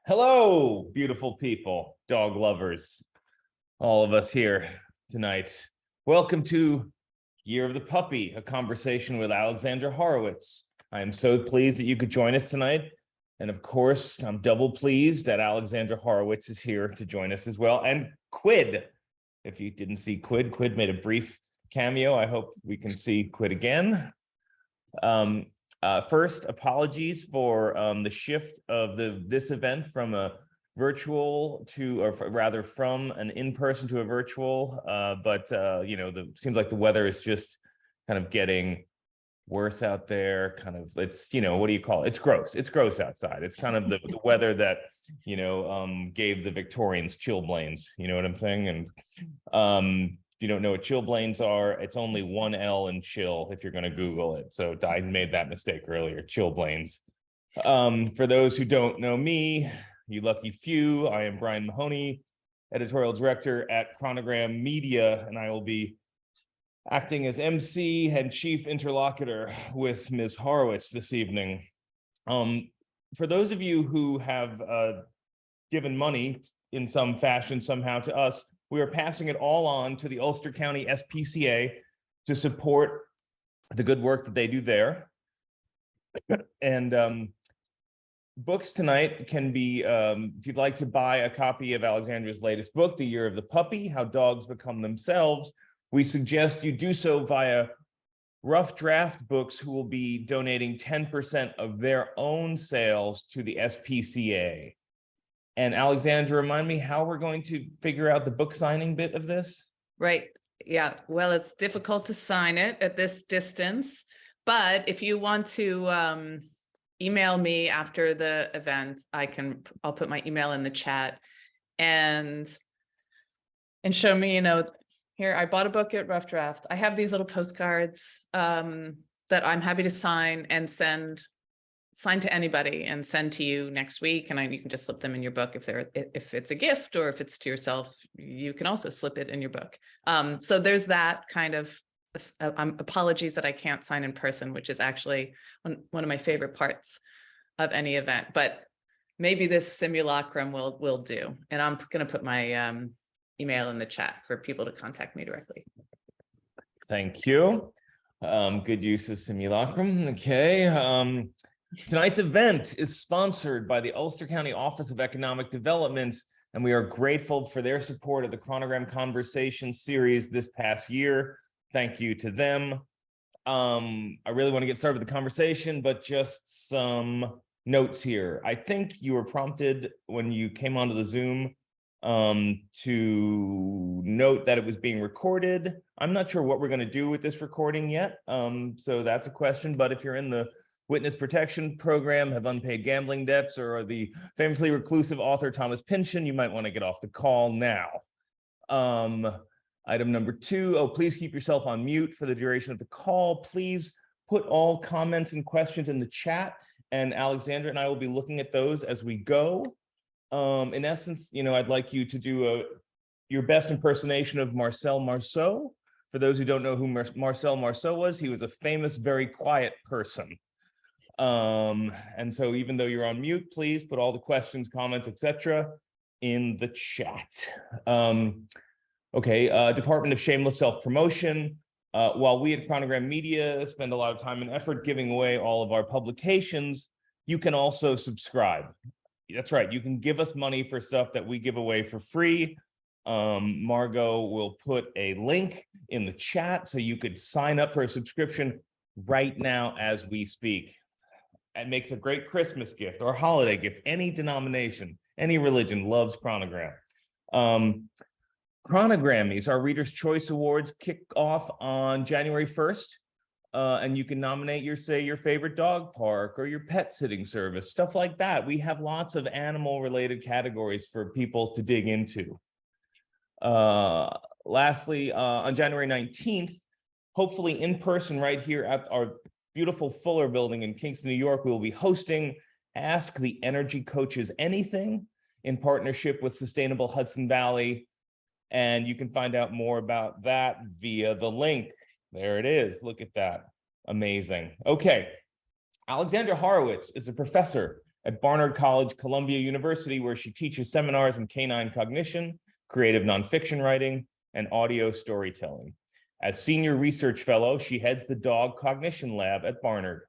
Hello, beautiful people, dog lovers, all of us here tonight. Welcome to Year of the Puppy, a conversation with Alexandra Horowitz. I am so pleased that you could join us tonight. And of course, I'm double pleased that Alexandra Horowitz is here to join us as well. And Quid, if you didn't see Quid made a brief cameo. I hope we can see Quid again. First, apologies for the shift of this event from a virtual to, or rather from an in-person to a virtual. Seems like the weather is just kind of getting worse out there. It's, what do you call it? It's gross. It's gross outside. It's kind of the weather that, gave the Victorians chilblains. You know what I'm saying? And if you don't know what chilblains are, it's only one L in chill if you're going to Google it. So I made that mistake earlier, chilblains. For those who don't know me, you lucky few, I am Brian Mahoney, editorial director at Chronogram Media, and I will be acting as MC and chief interlocutor with Ms. Horowitz this evening. For those of you who have given money in some fashion somehow to us, we are passing it all on to the Ulster County SPCA to support the good work that they do there. And books tonight can be, if you'd like to buy a copy of Alexandra's latest book, The Year of the Puppy, How Dogs Become Themselves, we suggest you do so via Rough Draft Books, who will be donating 10% of their own sales to the SPCA. And Alexandra, remind me how we're going to figure out the book signing bit of this? Right. Yeah. Well, it's difficult to sign it at this distance, but if you want to email me after the event, I'll put my email in the chat and show me, here, I bought a book at Rough Draft. I have these little postcards that I'm happy to sign and sign to anybody and send to you next week. And you can just slip them in your book if it's a gift, or if it's to yourself, you can also slip it in your book. So there's that kind of apologies that I can't sign in person, which is actually one of my favorite parts of any event, but maybe this simulacrum will do. And I'm going to put my email in the chat for people to contact me directly. Thank you. Good use of simulacrum. Okay. Tonight's event is sponsored by the Ulster County Office of Economic Development, and we are grateful for their support of the Chronogram Conversation series this past year. Thank you to them. I really want to get started with the conversation, but just some notes here. I think you were prompted when you came onto the Zoom to note that it was being recorded. I'm not sure what we're going to do with this recording yet, so that's a question. But if you're in the Witness Protection Program, have unpaid gambling debts, or are the famously reclusive author Thomas Pynchon, you might want to get off the call now. Item number 2, please keep yourself on mute for the duration of the call. Please put all comments and questions in the chat, and Alexandra and I will be looking at those as we go. In essence, I'd like you to do your best impersonation of Marcel Marceau. For those who don't know who Marcel Marceau was, he was a famous, very quiet person. And so even though you're on mute, please put all the questions, comments, etc. in the chat. Department of Shameless Self-Promotion. While we at Chronogram Media spend a lot of time and effort giving away all of our publications, you can also subscribe. That's right, you can give us money for stuff that we give away for free. Margot will put a link in the chat so you could sign up for a subscription right now as we speak. It makes a great Christmas gift or holiday gift. Any denomination, any religion loves Chronogram. Chronogrammys, our Reader's Choice Awards, kick off on January 1st. And you can nominate your favorite dog park or your pet sitting service, stuff like that. We have lots of animal related categories for people to dig into. Lastly, on January 19th, hopefully in person right here at our beautiful Fuller building in Kingston, New York, we will be hosting Ask the Energy Coaches Anything in partnership with Sustainable Hudson Valley. And you can find out more about that via the link. There it is. Look at that. Amazing. Okay. Alexandra Horowitz is a professor at Barnard College, Columbia University, where she teaches seminars in canine cognition, creative nonfiction writing, and audio storytelling. As senior research fellow, she heads the Dog Cognition Lab at Barnard.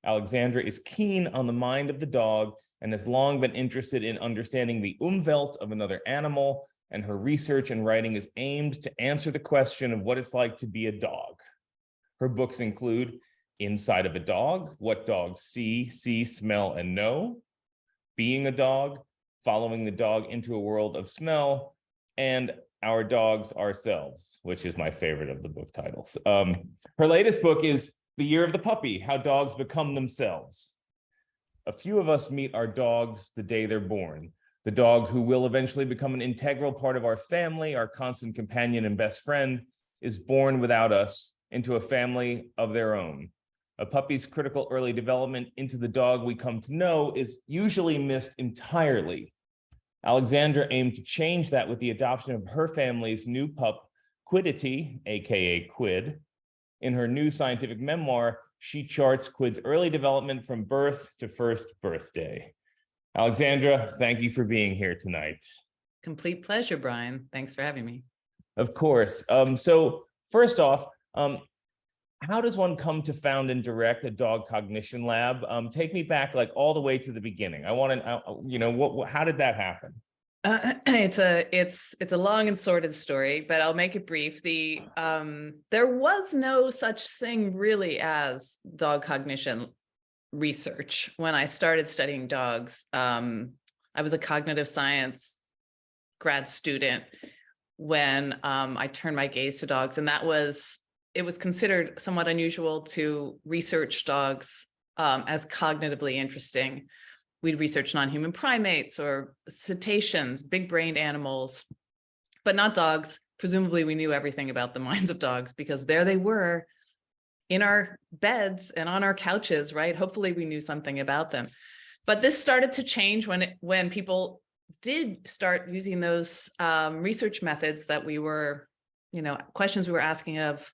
Alexandra is keen on the mind of the dog and has long been interested in understanding the Umwelt of another animal, and her research and writing is aimed to answer the question of what it's like to be a dog. Her books include Inside of a Dog, What Dogs See, Smell, and Know, Being a Dog, Following the Dog into a World of Smell, and Our Dogs Ourselves, which is my favorite of the book titles. Her latest book is The Year of the Puppy, How Dogs Become Themselves. A few of us meet our dogs the day they're born. The dog who will eventually become an integral part of our family, our constant companion and best friend, is born without us into a family of their own. A puppy's critical early development into the dog we come to know is usually missed entirely. Alexandra aimed to change that with the adoption of her family's new pup, Quiddity, aka Quid. In her new scientific memoir, she charts Quid's early development from birth to first birthday. Alexandra, thank you for being here tonight. Complete pleasure, Brian. Thanks for having me. Of course. So first off, how does one come to found and direct a Dog Cognition Lab? Take me back like all the way to the beginning. I want to, how did that happen? It's a long and sordid story, but I'll make it brief. There was no such thing really as dog cognition research when I started studying dogs. I was a cognitive science grad student when I turned my gaze to dogs, and it was considered somewhat unusual to research dogs as cognitively interesting. We'd research non-human primates or cetaceans, big-brained animals, but not dogs. Presumably, we knew everything about the minds of dogs because there they were in our beds and on our couches, right? Hopefully, we knew something about them. But this started to change when people did start using those research methods that we were, questions we were asking of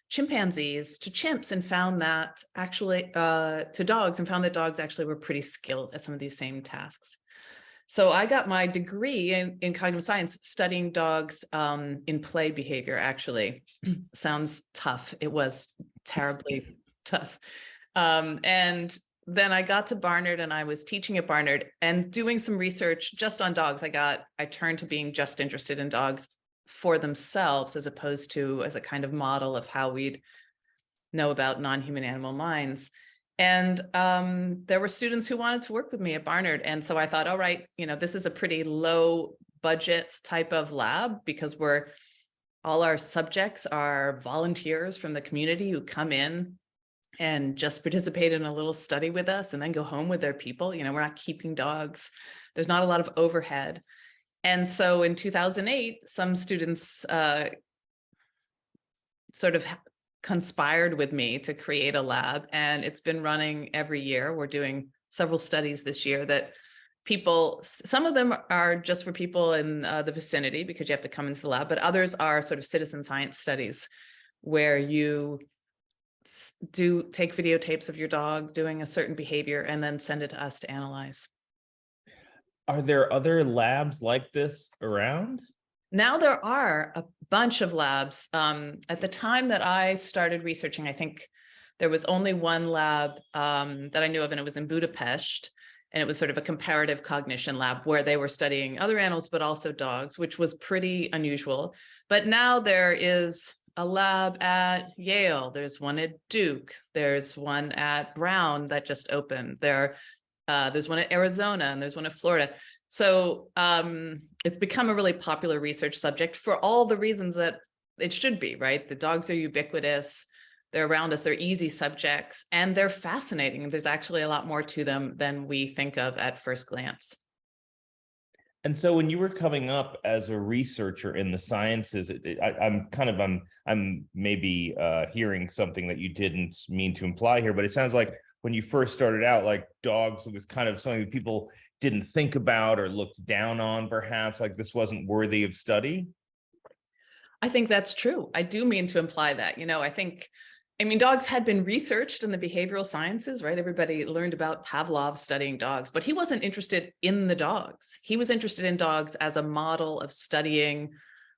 chimpanzees to chimps, and found that actually to dogs, and found that dogs actually were pretty skilled at some of these same tasks. So I got my degree in cognitive science studying dogs in play behavior. Actually, sounds tough. It was terribly tough. And then I got to Barnard, and I was teaching at Barnard and doing some research just on dogs. I turned to being just interested in dogs for themselves, as opposed to as a kind of model of how we'd know about non-human animal minds. And there were students who wanted to work with me at Barnard. And so I thought, all right, this is a pretty low budget type of lab, because all our subjects are volunteers from the community who come in and just participate in a little study with us and then go home with their people. We're not keeping dogs. There's not a lot of overhead. And so in 2008, some students sort of conspired with me to create a lab, and it's been running every year. We're doing several studies this year that some of them are just for people in the vicinity because you have to come into the lab, but others are sort of citizen science studies where you take videotapes of your dog doing a certain behavior and then send it to us to analyze. Are there other labs like this around? Now there are a bunch of labs. At the time that I started researching, I think there was only one lab that I knew of, and it was in Budapest. And it was sort of a comparative cognition lab where they were studying other animals, but also dogs, which was pretty unusual. But now there is a lab at Yale. There's one at Duke. There's one at Brown that just opened. There's one at Arizona, and there's one at Florida. So it's become a really popular research subject for all the reasons that it should be, right? The dogs are ubiquitous. They're around us. They're easy subjects, and they're fascinating. There's actually a lot more to them than we think of at first glance. And so when you were coming up as a researcher in the sciences, I'm maybe hearing something that you didn't mean to imply here, but it sounds like when you first started out, like dogs was kind of something that people didn't think about or looked down on, perhaps, like this wasn't worthy of study. I think that's true. I do mean to imply that, I think I mean, dogs had been researched in the behavioral sciences, right? Everybody learned about Pavlov studying dogs, but he wasn't interested in the dogs. He was interested in dogs as a model of studying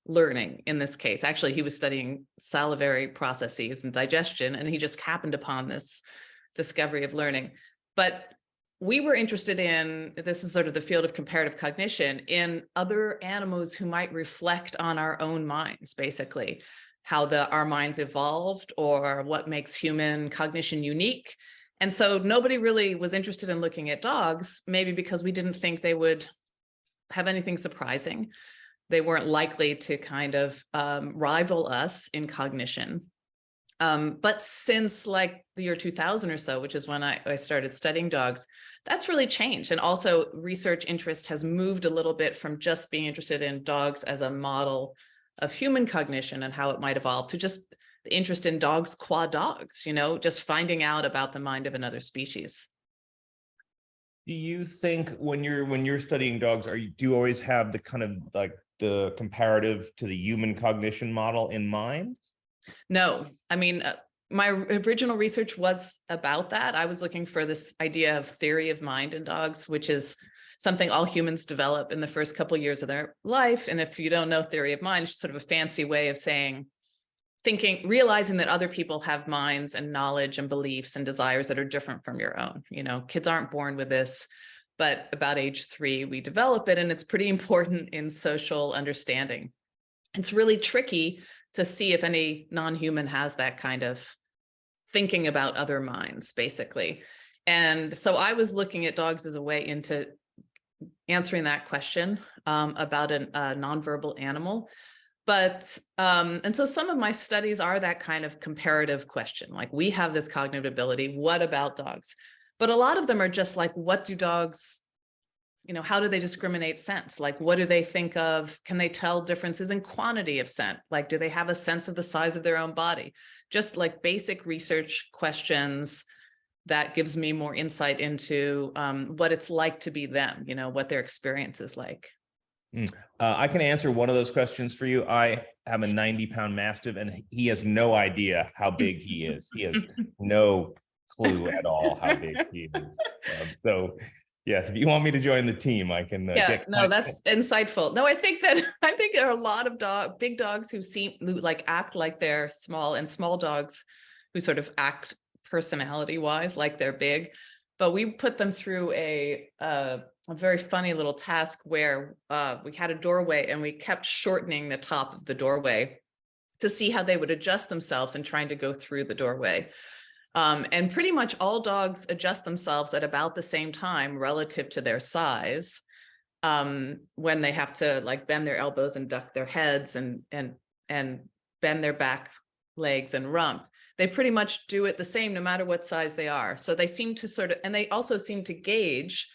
learning in this case. Actually, he was studying salivary processes and digestion, and he just happened upon this discovery of learning. But we were interested in, this is sort of the field of comparative cognition, in other animals who might reflect on our own minds, basically. How our minds evolved or what makes human cognition unique. And so nobody really was interested in looking at dogs, maybe because we didn't think they would have anything surprising. They weren't likely to kind of rival us in cognition. But since like the year 2000 or so, which is when I started studying dogs, that's really changed. And also research interest has moved a little bit from just being interested in dogs as a model of human cognition and how it might evolve to just the interest in dogs qua dogs, just finding out about the mind of another species. Do you think when you're studying dogs, do you always have the kind of like the comparative to the human cognition model in mind? No, I mean, my original research was about that. I was looking for this idea of theory of mind in dogs, which is something all humans develop in the first couple of years of their life. And if you don't know theory of mind, it's sort of a fancy way of saying, realizing that other people have minds and knowledge and beliefs and desires that are different from your own. Kids aren't born with this, but about age 3, we develop it, and it's pretty important in social understanding. It's really tricky to see if any non-human has that kind of thinking about other minds, basically. And so I was looking at dogs as a way into answering that question about a nonverbal animal. But, and so some of my studies are that kind of comparative question, like we have this cognitive ability, what about dogs? But a lot of them are just like, what do dogs, how do they discriminate scents? Like, what do they think of? Can they tell differences in quantity of scent? Like, do they have a sense of the size of their own body? Just like basic research questions that gives me more insight into what it's like to be them, what their experience is like. I can answer one of those questions for you. I have a 90-pound Mastiff, and he has no idea how big he is. He has no clue at all how big he is. So yes, if you want me to join the team, I can. That's insightful. No, I think there are a lot of big dogs who act like they're small, and small dogs who sort of act personality-wise like they're big. But we put them through a very funny little task where we had a doorway, and we kept shortening the top of the doorway to see how they would adjust themselves in trying to go through the doorway. And pretty much all dogs adjust themselves at about the same time relative to their size, when they have to like bend their elbows and duck their heads and bend their back legs and rump. They pretty much do it the same no matter what size they are. So they seem to and they also seem to gauge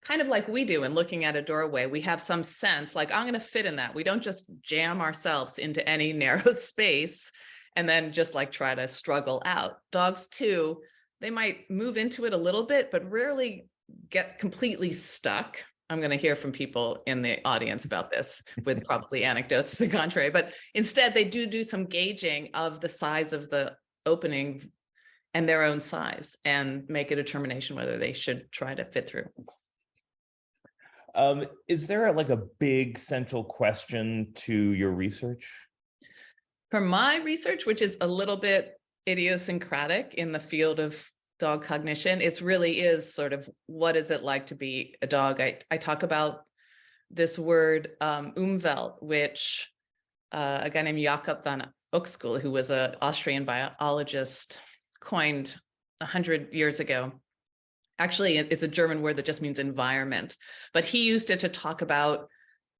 kind of like we do in looking at a doorway. We have some sense like, I'm going to fit in that. We don't just jam ourselves into any narrow space and then just like try to struggle out. Dogs too, they might move into it a little bit, but rarely get completely stuck. I'm going to hear from people in the audience about this with probably anecdotes to the contrary, but instead they do some gauging of the size of the opening and their own size and make a determination whether they should try to fit through. Is there a big central question to your research? For my research, which is a little bit idiosyncratic in the field of dog cognition, it really is sort of, what is it like to be a dog? I talk about this word Umwelt, which a guy named Jakob van Uxküll, who was an Austrian biologist, coined 100 years ago. Actually, it's a German word that just means environment, but he used it to talk about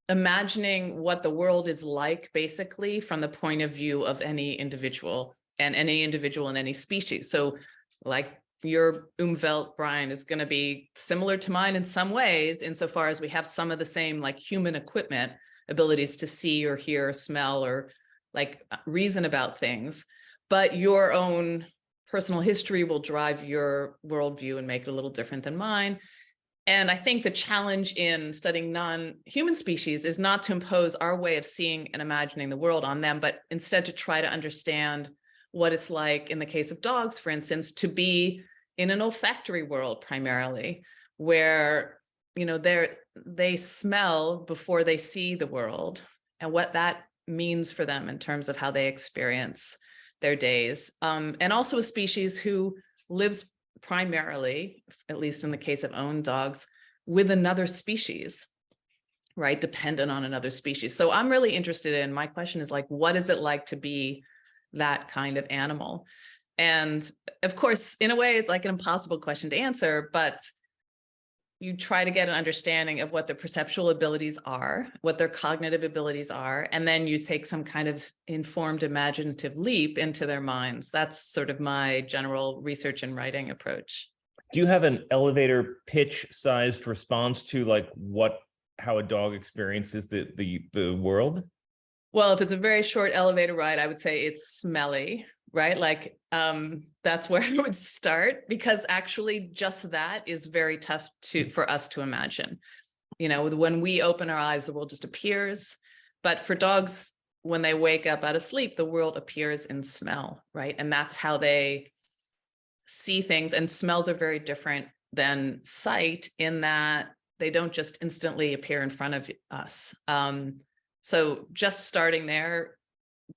imagining what the world is like, basically, from the point of view of any individual in any species. So like your Umwelt, Brian, is going to be similar to mine in some ways, insofar as we have some of the same like human equipment, abilities to see or hear or smell or like reason about things, but your own personal history will drive your worldview and make it a little different than mine. And I think the challenge in studying non-human species is not to impose our way of seeing and imagining the world on them, but instead to try to understand what it's like in the case of dogs, for instance, to be in an olfactory world primarily, where, you know, they smell before they see the world, and what that means for them in terms of how they experience their days. And also a species who lives primarily, at least in the case of owned dogs, with another species, right? Dependent on another species. So I'm really interested in, my question is like, what is it like to be that kind of animal? And of course, in a way, it's like an impossible question to answer, but you try to get an understanding of what their perceptual abilities are, what their cognitive abilities are, and then you take some kind of informed imaginative leap into their minds. That's sort of my general research and writing approach. Do you have an elevator pitch sized response to like how a dog experiences the world? Well, if it's a very short elevator ride, I would say it's smelly, right? Like that's where I would start, because actually just that is very tough for us to imagine. You know, when we open our eyes, the world just appears. But for dogs, when they wake up out of sleep, the world appears in smell, right? And that's how they see things. And smells are very different than sight in that they don't just instantly appear in front of us. So just starting there,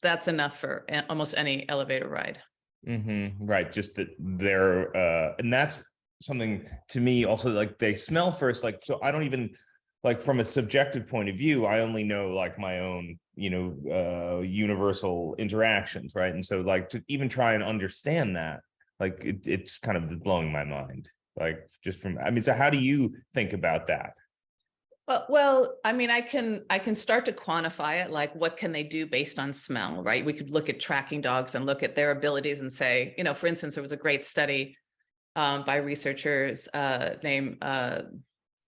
that's enough for almost any elevator ride. Mm-hmm. Right. Just that they're, and that's something to me also, like they smell first, like, so I don't even, like from a subjective point of view, I only know like my own, you know, universal interactions. Right. And so like to even try and understand that, like it's kind of blowing my mind, like just from, I mean, so how do you think about that? Well, I mean, I can start to quantify it, like what can they do based on smell, right? We could look at tracking dogs and look at their abilities and say, you know, for instance, there was a great study by researchers named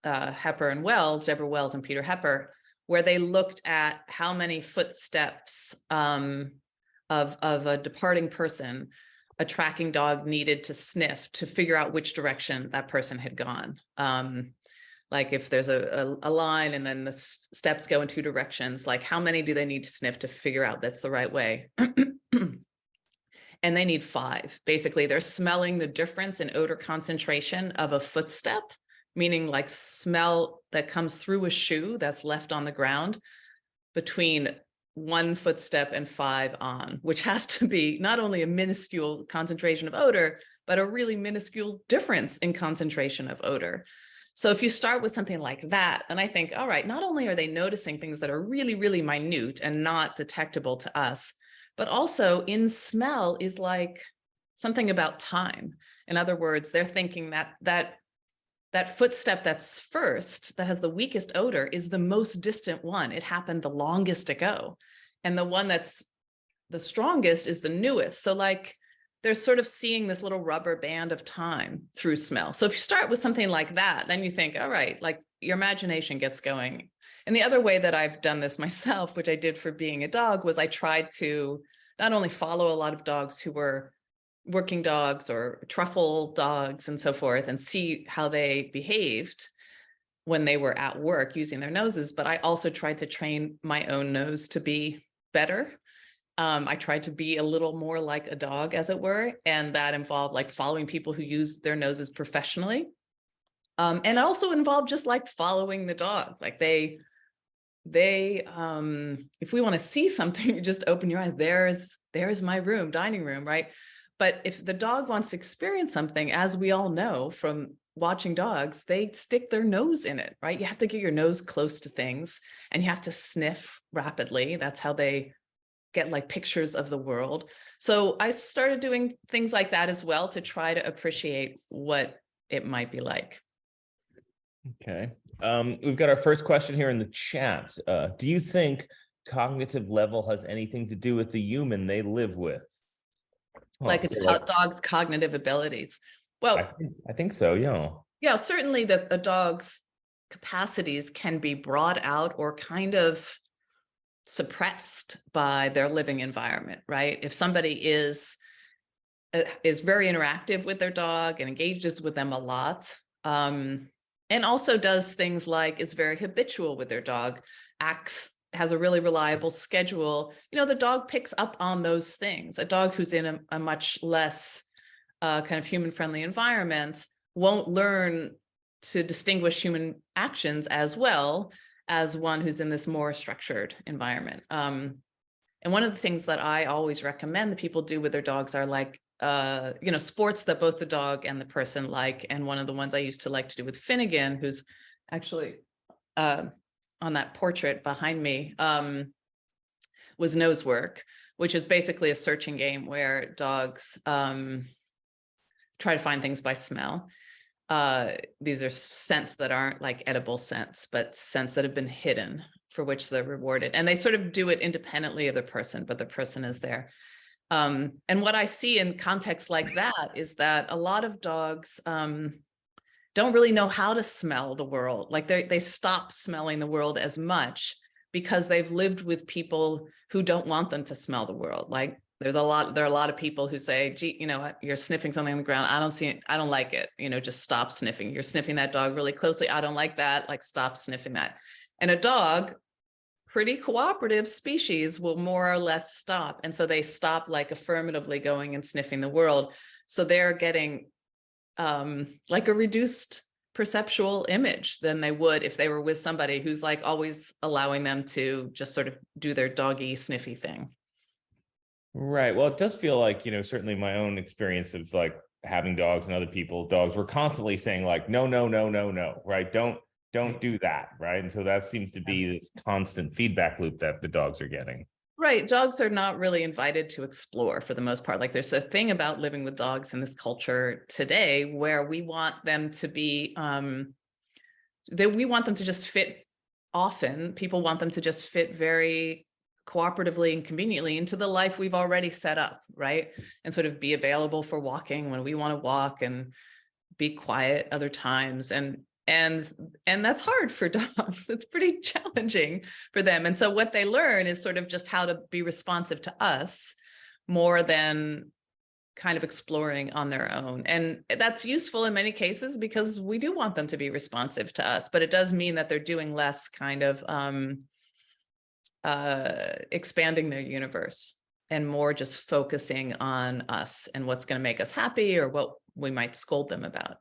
Hepper and Wells, Deborah Wells and Peter Hepper, where they looked at how many footsteps of a departing person a tracking dog needed to sniff to figure out which direction that person had gone. Like if there's a line and then the steps go in two directions, like how many do they need to sniff to figure out that's the right way? And they need 5. Basically, they're smelling the difference in odor concentration of a footstep, meaning like smell that comes through a shoe that's left on the ground between 1 footstep and 5 on, which has to be not only a minuscule concentration of odor, but a really minuscule difference in concentration of odor. So if you start with something like that, then I think, all right, not only are they noticing things that are really, really minute and not detectable to us, but also in smell is like something about time. In other words, they're thinking that footstep that's first, that has the weakest odor, is the most distant one. It happened the longest ago. And the one that's the strongest is the newest. So like they're sort of seeing this little rubber band of time through smell. So if you start with something like that, then you think, all right, like your imagination gets going. And the other way that I've done this myself, which I did for being a dog, was I tried to not only follow a lot of dogs who were working dogs or truffle dogs and so forth, and see how they behaved when they were at work using their noses, but I also tried to train my own nose to be better. I tried to be a little more like a dog, as it were, and that involved like following people who use their noses professionally. And also involved just like following the dog. Like they if we want to see something, you just open your eyes. There's my room, dining room, right? But if the dog wants to experience something, as we all know from watching dogs, they stick their nose in it, right? You have to get your nose close to things and you have to sniff rapidly. That's how they get like pictures of the world. So I started doing things like that as well to try to appreciate what it might be like. Okay. We've got our first question here in the chat. Do you think cognitive level has anything to do with the human they live with? Like a dog's cognitive abilities. Well, I think so, yeah. Yeah, certainly that a dog's capacities can be brought out or kind of suppressed by their living environment, right? If somebody is very interactive with their dog and engages with them a lot, and also does things like is very habitual with their dog, has a really reliable schedule, the dog picks up on those things. A dog who's in a much less kind of human-friendly environment won't learn to distinguish human actions as well as one who's in this more structured environment. And one of the things that I always recommend that people do with their dogs are like, sports that both the dog and the person like. And one of the ones I used to like to do with Finnegan, who's actually on that portrait behind me, was nose work, which is basically a searching game where dogs try to find things by smell. These are scents that aren't like edible scents, but scents that have been hidden, for which they're rewarded. And they sort of do it independently of the person, but the person is there. And what I see in contexts like that is that a lot of dogs don't really know how to smell the world. Like they stop smelling the world as much because they've lived with people who don't want them to smell the world. Like there are a lot of people who say, gee, you're sniffing something on the ground. I don't see it. I don't like it. Just stop sniffing. You're sniffing that dog really closely. I don't like that. Like, stop sniffing that. And a dog, pretty cooperative species, will more or less stop. And so they stop like affirmatively going and sniffing the world. So they're getting like a reduced perceptual image than they would if they were with somebody who's like always allowing them to just sort of do their doggy sniffy thing. Right. Well, it does feel like, certainly my own experience of like having dogs and other people, dogs were constantly saying like, no, no, no, no, no, right? Don't do that, right? And so that seems to be this constant feedback loop that the dogs are getting. Right. Dogs are not really invited to explore for the most part. Like there's a thing about living with dogs in this culture today where we want them to be, we want them to just fit often. People want them to just fit very cooperatively and conveniently into the life we've already set up, right? And sort of be available for walking when we want to walk and be quiet other times. And that's hard for dogs. It's pretty challenging for them. And so what they learn is sort of just how to be responsive to us more than kind of exploring on their own. And that's useful in many cases because we do want them to be responsive to us, but it does mean that they're doing less kind of expanding their universe and more just focusing on us and what's going to make us happy or what we might scold them about.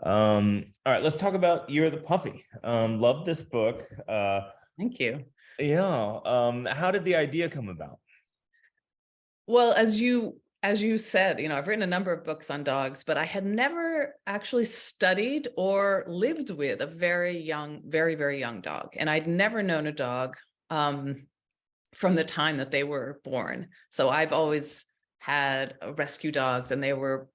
All right, let's talk about You're the Puppy. Love this book. Thank you. Yeah. How did the idea come about? Well, as you said, I've written a number of books on dogs, but I had never actually studied or lived with a very young, very, very young dog. And I'd never known a dog from the time that they were born. So I've always had rescue dogs, and they were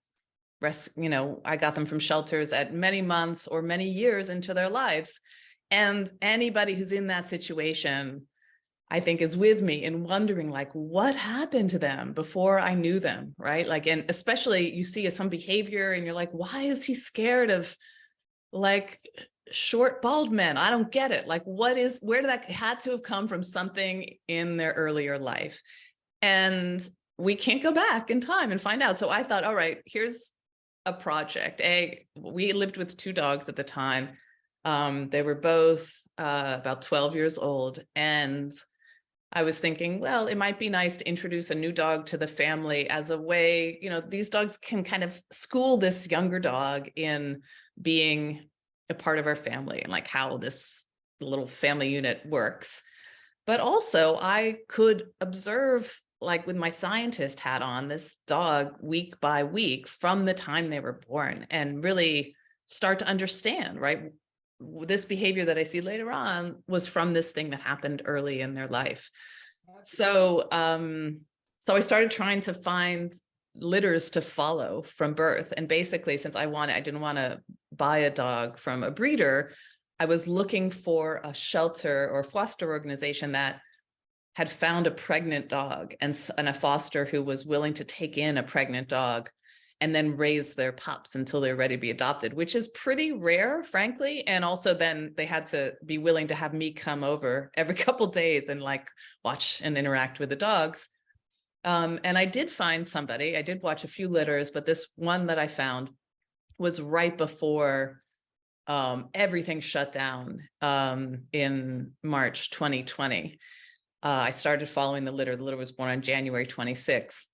I got them from shelters at many months or many years into their lives. And anybody who's in that situation, I think, is with me in wondering, like, what happened to them before I knew them, right? Like, and especially you see some behavior and you're like, why is he scared of like short, bald men? I don't get it. Like, where did that had to have come from? Something in their earlier life. And we can't go back in time and find out. So I thought, all right, here's a project. We lived with two dogs at the time. They were both about 12 years old. And I was thinking, well, it might be nice to introduce a new dog to the family as a way, these dogs can kind of school this younger dog in being a part of our family and like how this little family unit works. But also I could observe, like with my scientist hat on, this dog week by week from the time they were born and really start to understand, right? This behavior that I see later on was from this thing that happened early in their life. So I started trying to find litters to follow from birth. And basically, since I didn't want to buy a dog from a breeder, I was looking for a shelter or foster organization that had found a pregnant dog and a foster who was willing to take in a pregnant dog and then raise their pups until they're ready to be adopted, which is pretty rare, frankly. And also then they had to be willing to have me come over every couple of days and like watch and interact with the dogs. And I did find somebody. I did watch a few litters, but this one that I found was right before everything shut down in March 2020. I started following the litter. The litter was born on January 26th.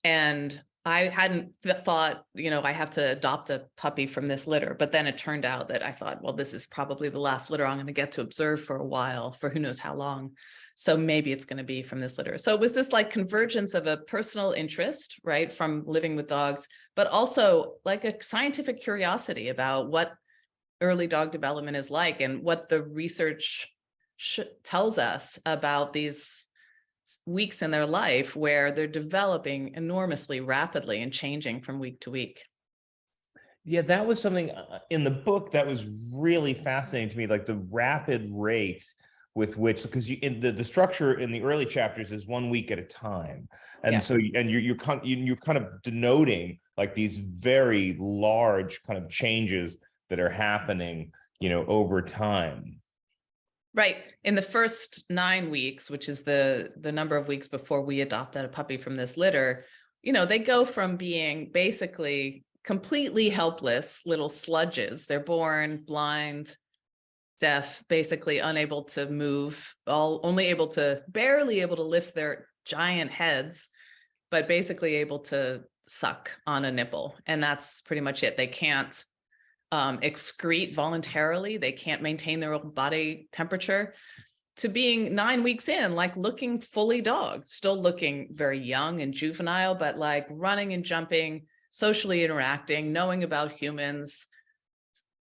And I hadn't thought, I have to adopt a puppy from this litter. But then it turned out that I thought, well, this is probably the last litter I'm going to get to observe for a while, for who knows how long. So maybe it's going to be from this litter. So it was this like convergence of a personal interest, right, from living with dogs, but also like a scientific curiosity about what early dog development is like and what the research tells us about these weeks in their life where they're developing enormously rapidly and changing from week to week. Yeah, that was something in the book that was really fascinating to me, like the rapid rate with which, because in the structure in the early chapters is 1 week at a time, and so you're kind of denoting like these very large kind of changes that are happening, over time. Right. In the first 9 weeks, which is the number of weeks before we adopted a puppy from this litter, they go from being basically completely helpless little sludges. They're born blind, deaf, basically unable to move, barely able to lift their giant heads, but basically able to suck on a nipple. And that's pretty much it. They can't excrete voluntarily. They can't maintain their own body temperature, to being 9 weeks in, like looking fully dog, still looking very young and juvenile, but like running and jumping, socially interacting, knowing about humans,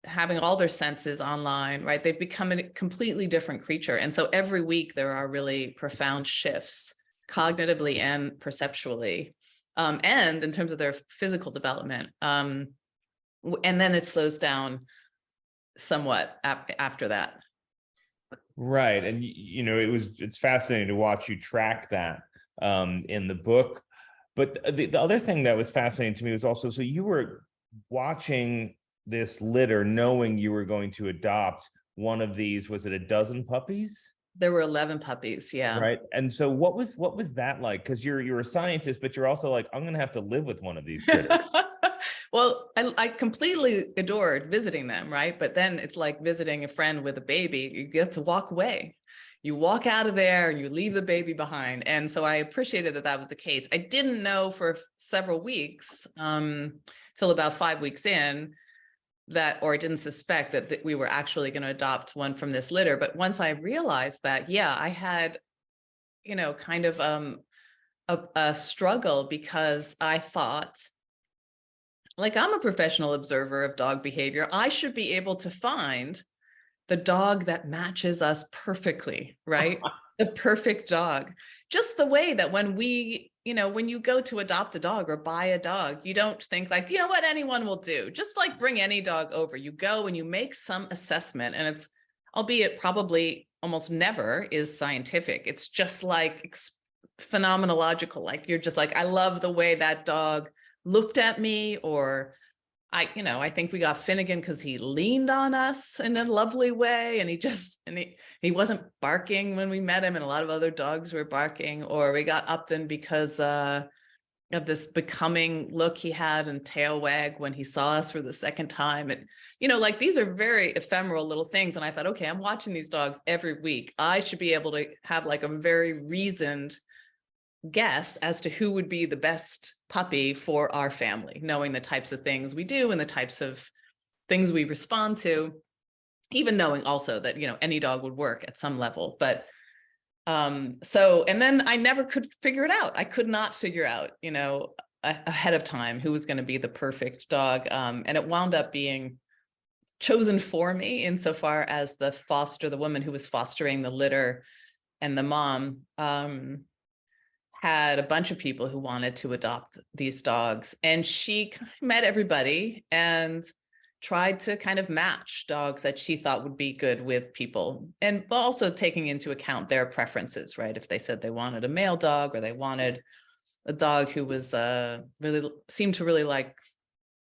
having all their senses online, right? They've become a completely different creature. And so every week there are really profound shifts cognitively and perceptually, and in terms of their physical development. And then it slows down somewhat after that. Right. And, it's fascinating to watch you track that in the book. But the other thing that was fascinating to me was also, so you were watching this litter knowing you were going to adopt one of these, was it a dozen puppies? There were 11 puppies. Yeah. Right. And so what was that like? Because you're a scientist, but you're also like, I'm going to have to live with one of these critters. Well, I completely adored visiting them, right? But then it's like visiting a friend with a baby. You get to walk away. You walk out of there and you leave the baby behind. And so I appreciated that was the case. I didn't know for several weeks, till about 5 weeks in, or I didn't suspect that we were actually going to adopt one from this litter. But once I realized that, I had, kind of a struggle, because I thought, like, I'm a professional observer of dog behavior. I should be able to find the dog that matches us perfectly, right? The perfect dog. Just the way that when you go to adopt a dog or buy a dog, you don't think like, what, anyone will do. Just like bring any dog over. You go and you make some assessment, and it's, albeit probably almost never is scientific. It's just like phenomenological. Like, you're just like, I love the way that dog looked at me, or I think we got Finnegan because he leaned on us in a lovely way, and he wasn't barking when we met him, and a lot of other dogs were barking. Or we got Upton because of this becoming look he had and tail wag when he saw us for the second time. And like, these are very ephemeral little things. And I thought, okay, I'm watching these dogs every week. I should be able to have like a very reasoned guess as to who would be the best puppy for our family, knowing the types of things we do and the types of things we respond to, even knowing also that, any dog would work at some level. But and then I never could figure it out. I could not figure out, ahead of time who was going to be the perfect dog. And it wound up being chosen for me, insofar as the woman who was fostering the litter, and the mom, had a bunch of people who wanted to adopt these dogs, and she met everybody and tried to kind of match dogs that she thought would be good with people, and also taking into account their preferences, right? If they said they wanted a male dog, or they wanted a dog who was really seemed to really like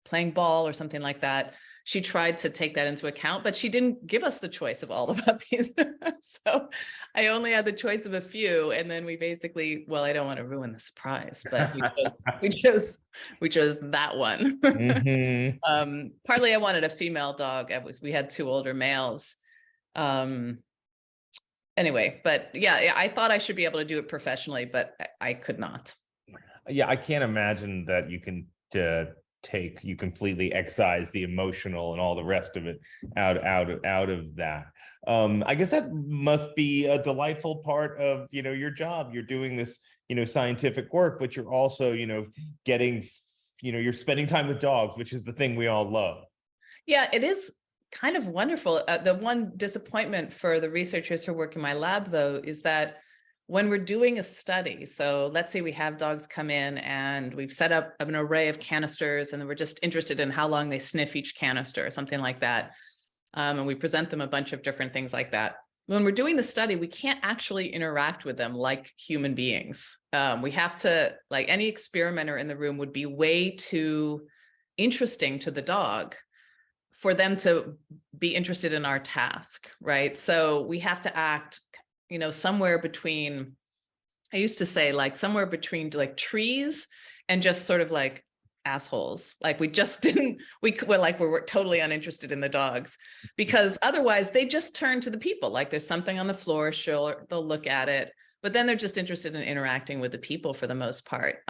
playing ball or something like that. She tried to take that into account, but she didn't give us the choice of all the puppies. So I only had the choice of a few. And then we basically, well, I don't want to ruin the surprise, but we chose that one. Partly I wanted a female dog. We had 2 older males. Anyway, but yeah, I thought I should be able to do it professionally, but I could not. Yeah, I can't imagine that you can you completely excise the emotional and all the rest of it out of that. I guess that must be a delightful part of, your job. You're doing this, scientific work, but you're also, getting, you're spending time with dogs, which is the thing we all love. Yeah, it is kind of wonderful. The one disappointment for the researchers who work in my lab, though, is that when we're doing a study, so let's say we have dogs come in and we've set up an array of canisters and we're just interested in how long they sniff each canister or something like that. And we present them a bunch of different things like that. When we're doing the study, we can't actually interact with them like human beings. We have to, like any experimenter in the room would be way too interesting to the dog for them to be interested in our task, right? So we have to act, somewhere between, I used to say like somewhere between like trees and just sort of like assholes. Like we just didn't, we were totally uninterested in the dogs, because otherwise they just turn to the people. Like there's something on the floor, sure, they'll look at it, but then they're just interested in interacting with the people for the most part.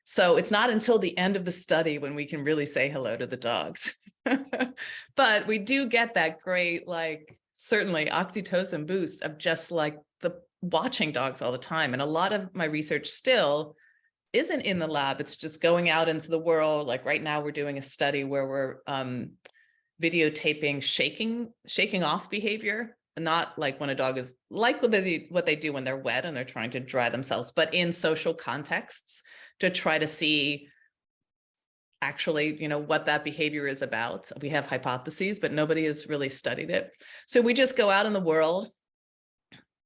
So it's not until the end of the study when we can really say hello to the dogs. But we do get that great, like certainly oxytocin boost of just like the watching dogs all the time. And a lot of my research still isn't in the lab. It's just going out into the world. Like right now we're doing a study where we're videotaping shaking off behavior. Not like when a dog is like what they do when they're wet and they're trying to dry themselves, but in social contexts to try to see actually, what that behavior is about. We have hypotheses, but nobody has really studied it. So we just go out in the world,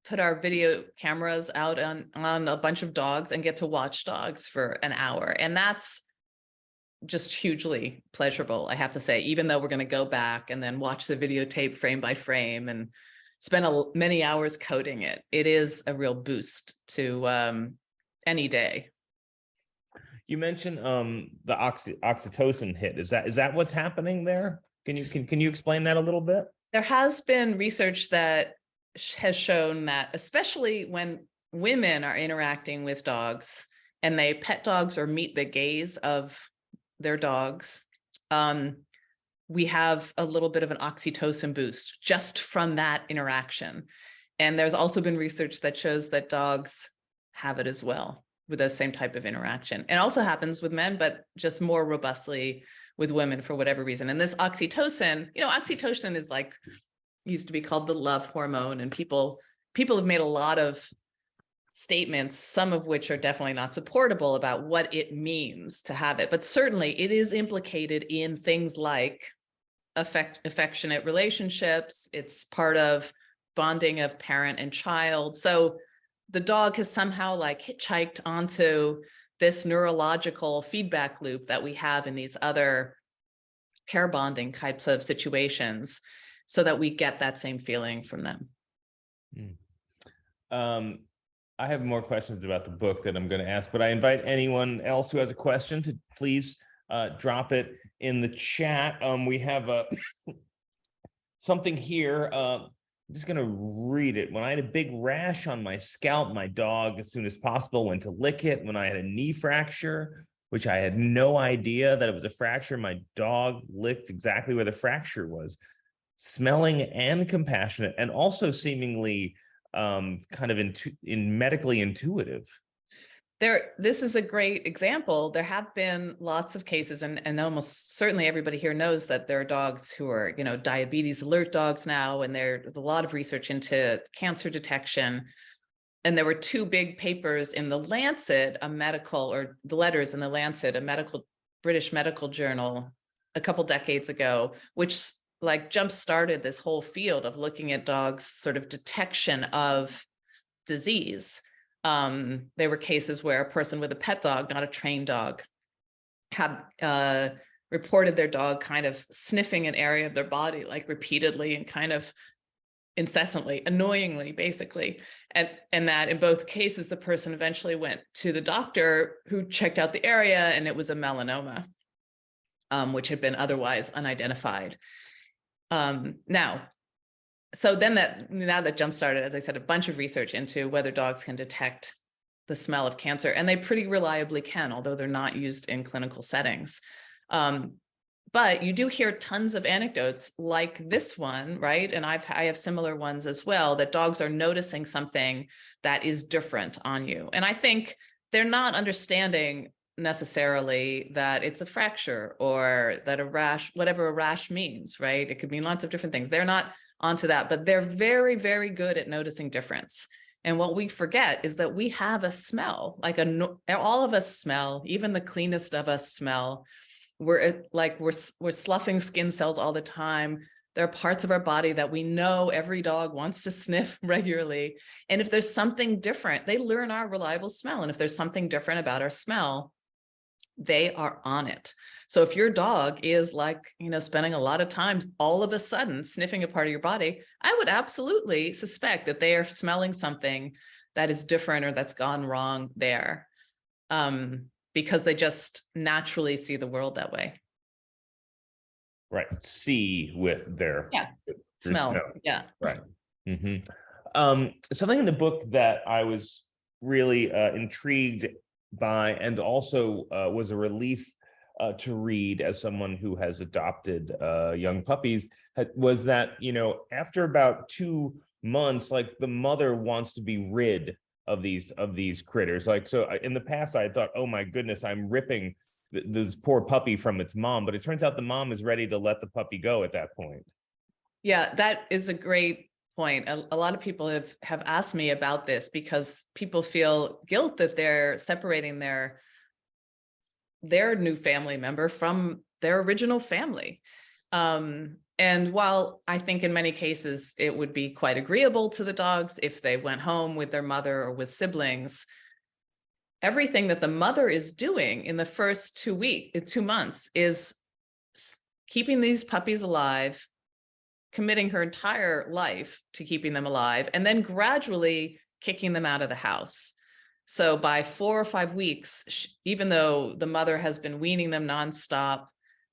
put our video cameras out on a bunch of dogs and get to watch dogs for an hour. And that's just hugely pleasurable, I have to say, even though we're going to go back and then watch the videotape frame by frame and spend many hours coding it. It is a real boost to any day. You mentioned the oxytocin hit. Is that what's happening there? Can you explain that a little bit? There has been research that has shown that, especially when women are interacting with dogs and they pet dogs or meet the gaze of their dogs, we have a little bit of an oxytocin boost just from that interaction. And there's also been research that shows that dogs have it as well with the same type of interaction. It also happens with men, but just more robustly with women for whatever reason. And this oxytocin, oxytocin is like, used to be called the love hormone. And people have made a lot of statements, some of which are definitely not supportable about what it means to have it. But certainly it is implicated in things like affectionate relationships. It's part of bonding of parent and child. So the dog has somehow like hitchhiked onto this neurological feedback loop that we have in these other pair bonding types of situations so that we get that same feeling from them. I have more questions about the book that I'm going to ask, but I invite anyone else who has a question to please drop it in the chat. We have something here. I'm just going to read it. When I had a big rash on my scalp, my dog, as soon as possible, went to lick it. When I had a knee fracture, which I had no idea that it was a fracture, my dog licked exactly where the fracture was. Smelling and compassionate, and also seemingly kind of medically intuitive. This is a great example. There have been lots of cases, and almost certainly everybody here knows that there are dogs who are, diabetes alert dogs now, and there's a lot of research into cancer detection. And there were 2 big papers in the Lancet, the letters in the Lancet, a British medical journal, a couple decades ago, which like jump-started this whole field of looking at dogs' sort of detection of disease. There were cases where a person with a pet dog, not a trained dog, had reported their dog kind of sniffing an area of their body, like repeatedly and kind of incessantly, annoyingly, basically. And that in both cases, the person eventually went to the doctor who checked out the area, and it was a melanoma, which had been otherwise unidentified. Now that jump-started, as I said, a bunch of research into whether dogs can detect the smell of cancer, and they pretty reliably can, although they're not used in clinical settings. But you do hear tons of anecdotes like this one, right? And I have similar ones as well, that dogs are noticing something that is different on you. And I think they're not understanding necessarily that it's a fracture or that a rash, whatever a rash means, right? It could mean lots of different things. They're not onto that, but they're very, very good at noticing difference. And what we forget is that we have a smell, like all of us smell, even the cleanest of us smell. We're sloughing skin cells all the time. There are parts of our body that we know every dog wants to sniff regularly. And if there's something different, they learn our reliable smell. And if there's something different about our smell, they are on it. So if your dog is spending a lot of time all of a sudden sniffing a part of your body, I would absolutely suspect that they are smelling something that is different or that's gone wrong there. Because they just naturally see the world that way. Right. See with their smell. Yeah. Right. Something in the book that I was really intrigued by, and also was a relief to read as someone who has adopted young puppies, was that, after about 2 months, like the mother wants to be rid of these critters. So in the past I thought, oh my goodness, I'm ripping this poor puppy from its mom, but it turns out the mom is ready to let the puppy go at that point. Yeah, that is a great point. A lot of people have asked me about this because people feel guilt that they're separating their new family member from their original family. And while I think in many cases it would be quite agreeable to the dogs if they went home with their mother or with siblings, everything that the mother is doing in the first 2 months is keeping these puppies alive, committing her entire life to keeping them alive, and then gradually kicking them out of the house. So by 4 or 5 weeks, even though the mother has been weaning them nonstop,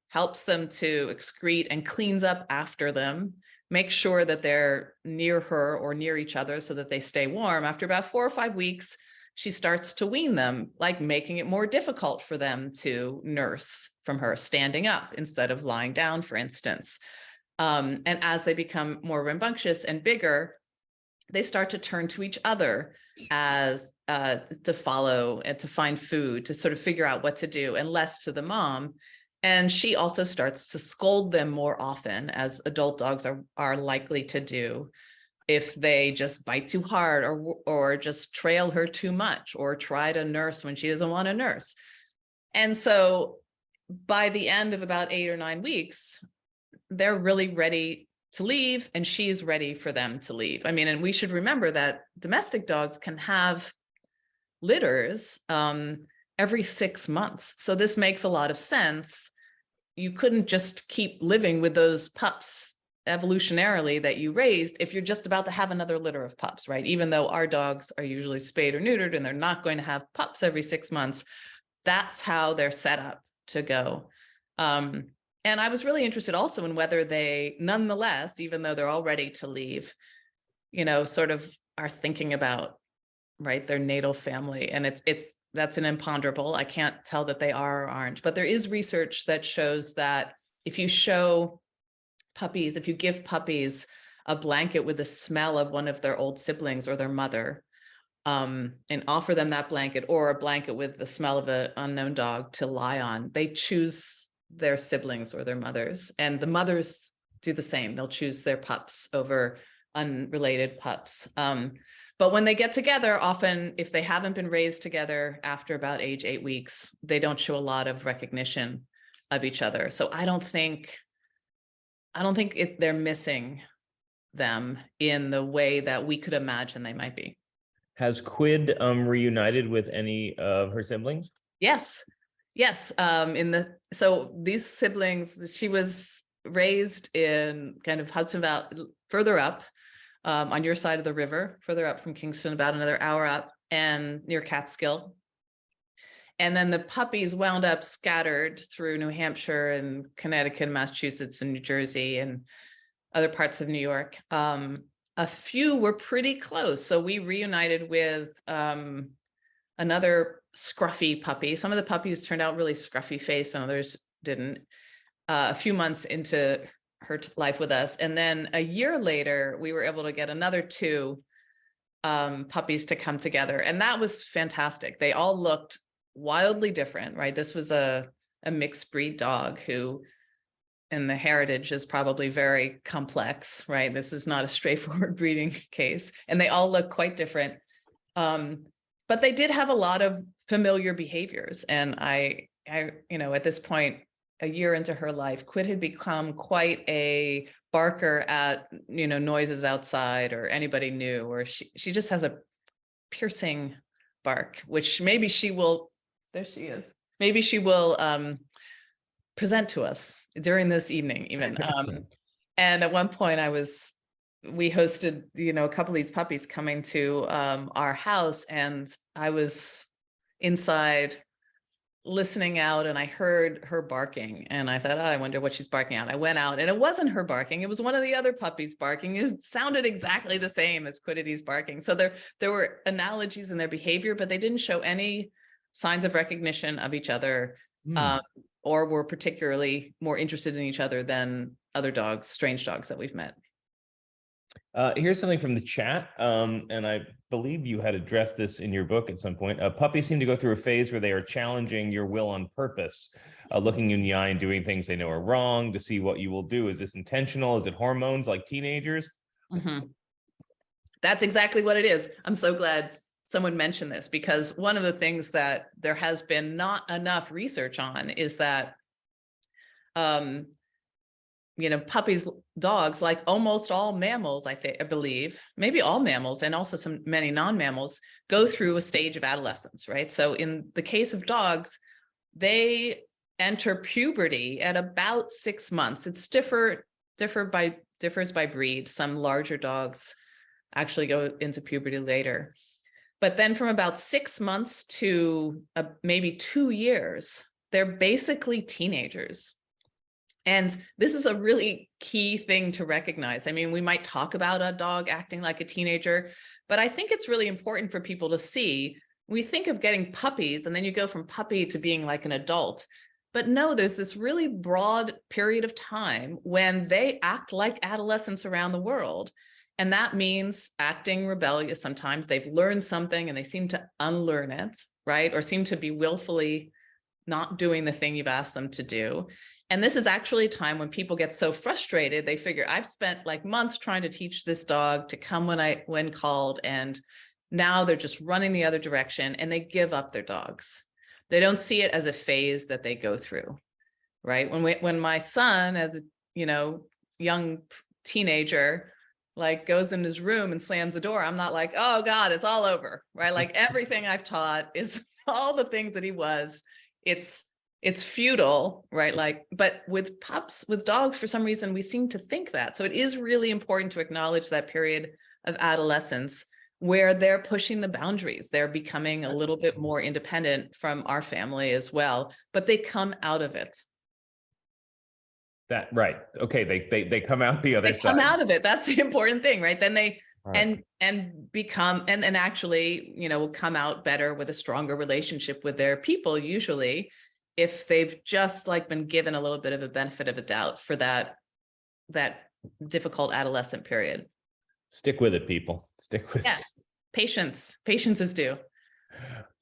helps them to excrete and cleans up after them, make sure that they're near her or near each other so that they stay warm. After about 4 or 5 weeks, she starts to wean them, like making it more difficult for them to nurse from her standing up instead of lying down, for instance. And as they become more rambunctious and bigger, they start to turn to each other as to follow and to find food, to sort of figure out what to do, and less to the mom. And she also starts to scold them more often, as adult dogs are likely to do, if they just bite too hard or just trail her too much or try to nurse when she doesn't want to nurse. And so by the end of about 8 or 9 weeks, they're really ready to leave, and she's ready for them to leave. I mean, and we should remember that domestic dogs can have litters every 6 months. So this makes a lot of sense. You couldn't just keep living with those pups evolutionarily that you raised if you're just about to have another litter of pups, right? Even though our dogs are usually spayed or neutered and they're not going to have pups every 6 months, that's how they're set up to go. And I was really interested also in whether they, nonetheless, even though they're all ready to leave, sort of are thinking about, right, their natal family. And that's an imponderable. I can't tell that they are or aren't, but there is research that shows that if you give puppies a blanket with the smell of one of their old siblings or their mother, and offer them that blanket, or a blanket with the smell of an unknown dog to lie on, they choose their siblings or their mothers, and the mothers do the same. They'll choose their pups over unrelated pups. But when they get together, often if they haven't been raised together after about age 8 weeks, they don't show a lot of recognition of each other. So I don't think they're missing them in the way that we could imagine they might be. Has Quid reunited with any of her siblings? Yes. Yes. So these siblings, she was raised in kind of Hudson Valley, further up, on your side of the river, further up from Kingston, about another hour up, and near Catskill. And then the puppies wound up scattered through New Hampshire and Connecticut, and Massachusetts, and New Jersey, and other parts of New York. A few were pretty close. So we reunited with another scruffy puppy. Some of the puppies turned out really scruffy faced, and others didn't. A few months into her life with us. And then a year later, we were able to get another 2 puppies to come together. And that was fantastic. They all looked wildly different, right? This was a mixed breed dog who, and the heritage is probably very complex, right? This is not a straightforward breeding case. And they all look quite different. But they did have a lot of familiar behaviors. And I, at this point, a year into her life, Quid had become quite a barker at, noises outside or anybody new, or she just has a piercing bark, which maybe she will, there she is. Maybe she will present to us during this evening even. And at one point we hosted, a couple of these puppies coming to our house, and I was inside listening out, and I heard her barking, and I thought, oh, I wonder what she's barking at. I went out, and it wasn't her barking. It was one of the other puppies barking. It sounded exactly the same as Quiddity's barking. So there were analogies in their behavior, but they didn't show any signs of recognition of each other, or were particularly more interested in each other than other dogs, strange dogs that we've met. Here's something from the chat, and I believe you had addressed this in your book at some point. Puppies seem to go through a phase where they are challenging your will on purpose, looking you in the eye and doing things they know are wrong to see what you will do. Is this intentional? Is it hormones like teenagers? Mm-hmm. That's exactly what it is. I'm so glad someone mentioned this, because one of the things that there has been not enough research on is that puppies, dogs, like almost all mammals, I believe, maybe all mammals, and also many non-mammals, go through a stage of adolescence, right? So in the case of dogs, they enter puberty at about 6 months. It's differs by breed. Some larger dogs actually go into puberty later. But then from about 6 months to maybe 2 years, they're basically teenagers. And this is a really key thing to recognize. I mean, we might talk about a dog acting like a teenager, but I think it's really important for people to see. We think of getting puppies, and then you go from puppy to being like an adult. But no, there's this really broad period of time when they act like adolescents around the world. And that means acting rebellious. Sometimes they've learned something and they seem to unlearn it, right? Or seem to be willfully not doing the thing you've asked them to do. And this is actually a time when people get so frustrated, they figure, I've spent like months trying to teach this dog to come when called, and now they're just running the other direction, and they give up their dogs. They don't see it as a phase that they go through, right? When my son, as a young teenager, like goes in his room and slams the door, I'm not like, oh God, it's all over, right? Like everything I've taught is all the things that he was. It's futile, right? Like, but with dogs, for some reason, we seem to think that. So it is really important to acknowledge that period of adolescence where they're pushing the boundaries. They're becoming a little bit more independent from our family as well, but they come out of it. That right. Okay. They come out the other side. They come out of it. That's the important thing, right? Then they and become and actually, will come out better with a stronger relationship with their people, usually, if they've just like been given a little bit of a benefit of a doubt for that difficult adolescent period. Stick with it, people. Stick with it. Patience is due.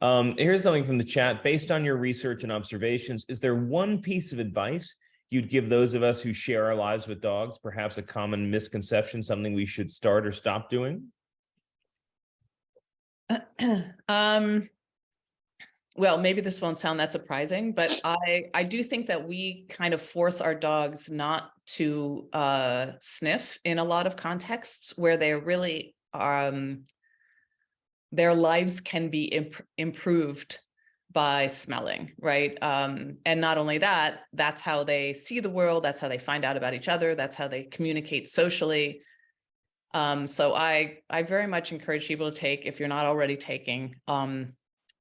Here's something from the chat. Based on your research and observations, is there one piece of advice you'd give those of us who share our lives with dogs, perhaps a common misconception, something we should start or stop doing? Well, maybe this won't sound that surprising, but I do think that we kind of force our dogs not to sniff in a lot of contexts where they're really, their lives can be improved by smelling, right? And not only that, that's how they see the world. That's how they find out about each other. That's how they communicate socially. So I very much encourage people to take, if you're not already taking,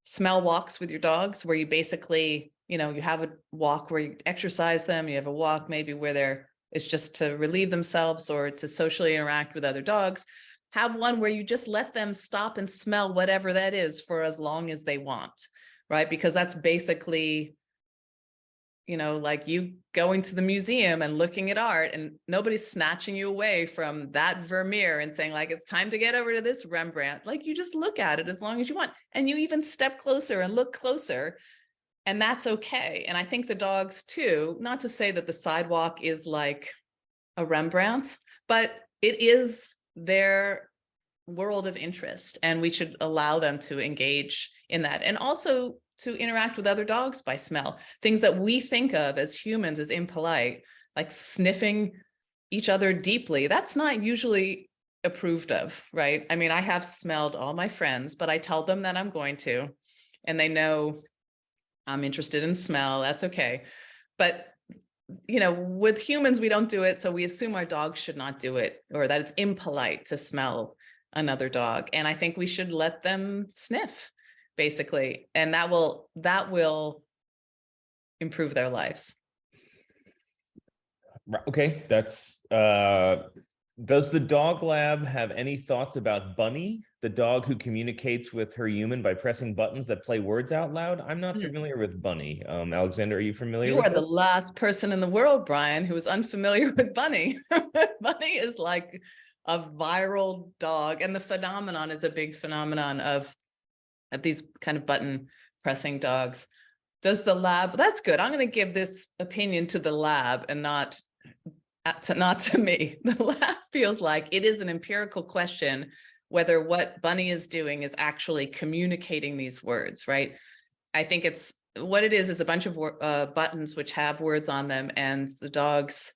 smell walks with your dogs, where you basically, you have a walk where you exercise them. You have a walk maybe where it's just to relieve themselves or to socially interact with other dogs. Have one where you just let them stop and smell whatever that is for as long as they want, right? Because that's basically, like you going to the museum and looking at art, and nobody's snatching you away from that Vermeer and saying like, it's time to get over to this Rembrandt. Like, you just look at it as long as you want. And you even step closer and look closer, and that's okay. And I think the dogs too, not to say that the sidewalk is like a Rembrandt, but it is their world of interest, and we should allow them to engage in that. And also to interact with other dogs by smell. Things that we think of as humans as impolite, like sniffing each other deeply, that's not usually approved of, right? I mean, I have smelled all my friends, but I tell them that I'm going to, and they know I'm interested in smell. That's okay. But, with humans, we don't do it. So we assume our dogs should not do it, or that it's impolite to smell another dog. And I think we should let them sniff, basically, and that will improve their lives. Okay, that's does the Dog Lab have any thoughts about Bunny, the dog who communicates with her human by pressing buttons that play words out loud? I'm not familiar with Bunny. Alexander, are you familiar You with are the this? last person in the world, Brian, who is unfamiliar with Bunny. Bunny is like a viral dog, and the phenomenon is a big phenomenon of these kind of button pressing dogs. Does the lab, that's good. I'm going to give this opinion to the lab and not to me. The lab feels like it is an empirical question whether what Bunny is doing is actually communicating these words, right? I think it's what it is a bunch of buttons which have words on them, and the dogs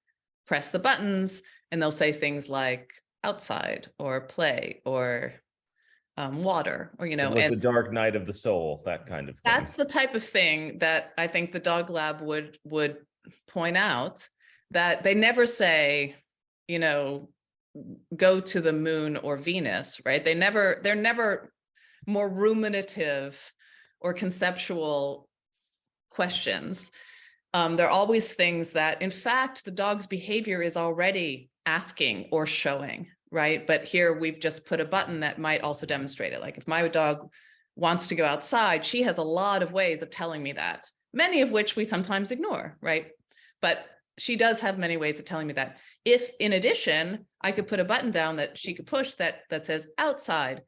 press the buttons and they'll say things like outside or play or water, or, It was the dark night of the soul, that kind of thing. That's the type of thing that I think the Dog Lab would point out, that they never say, go to the moon or Venus, right? They're never more ruminative or conceptual questions. They're always things that, in fact, the dog's behavior is already asking or showing, right? But here we've just put a button that might also demonstrate it. Like if my dog wants to go outside, she has a lot of ways of telling me that, many of which we sometimes ignore, right? But she does have many ways of telling me that. If in addition, I could put a button down that she could push that says outside,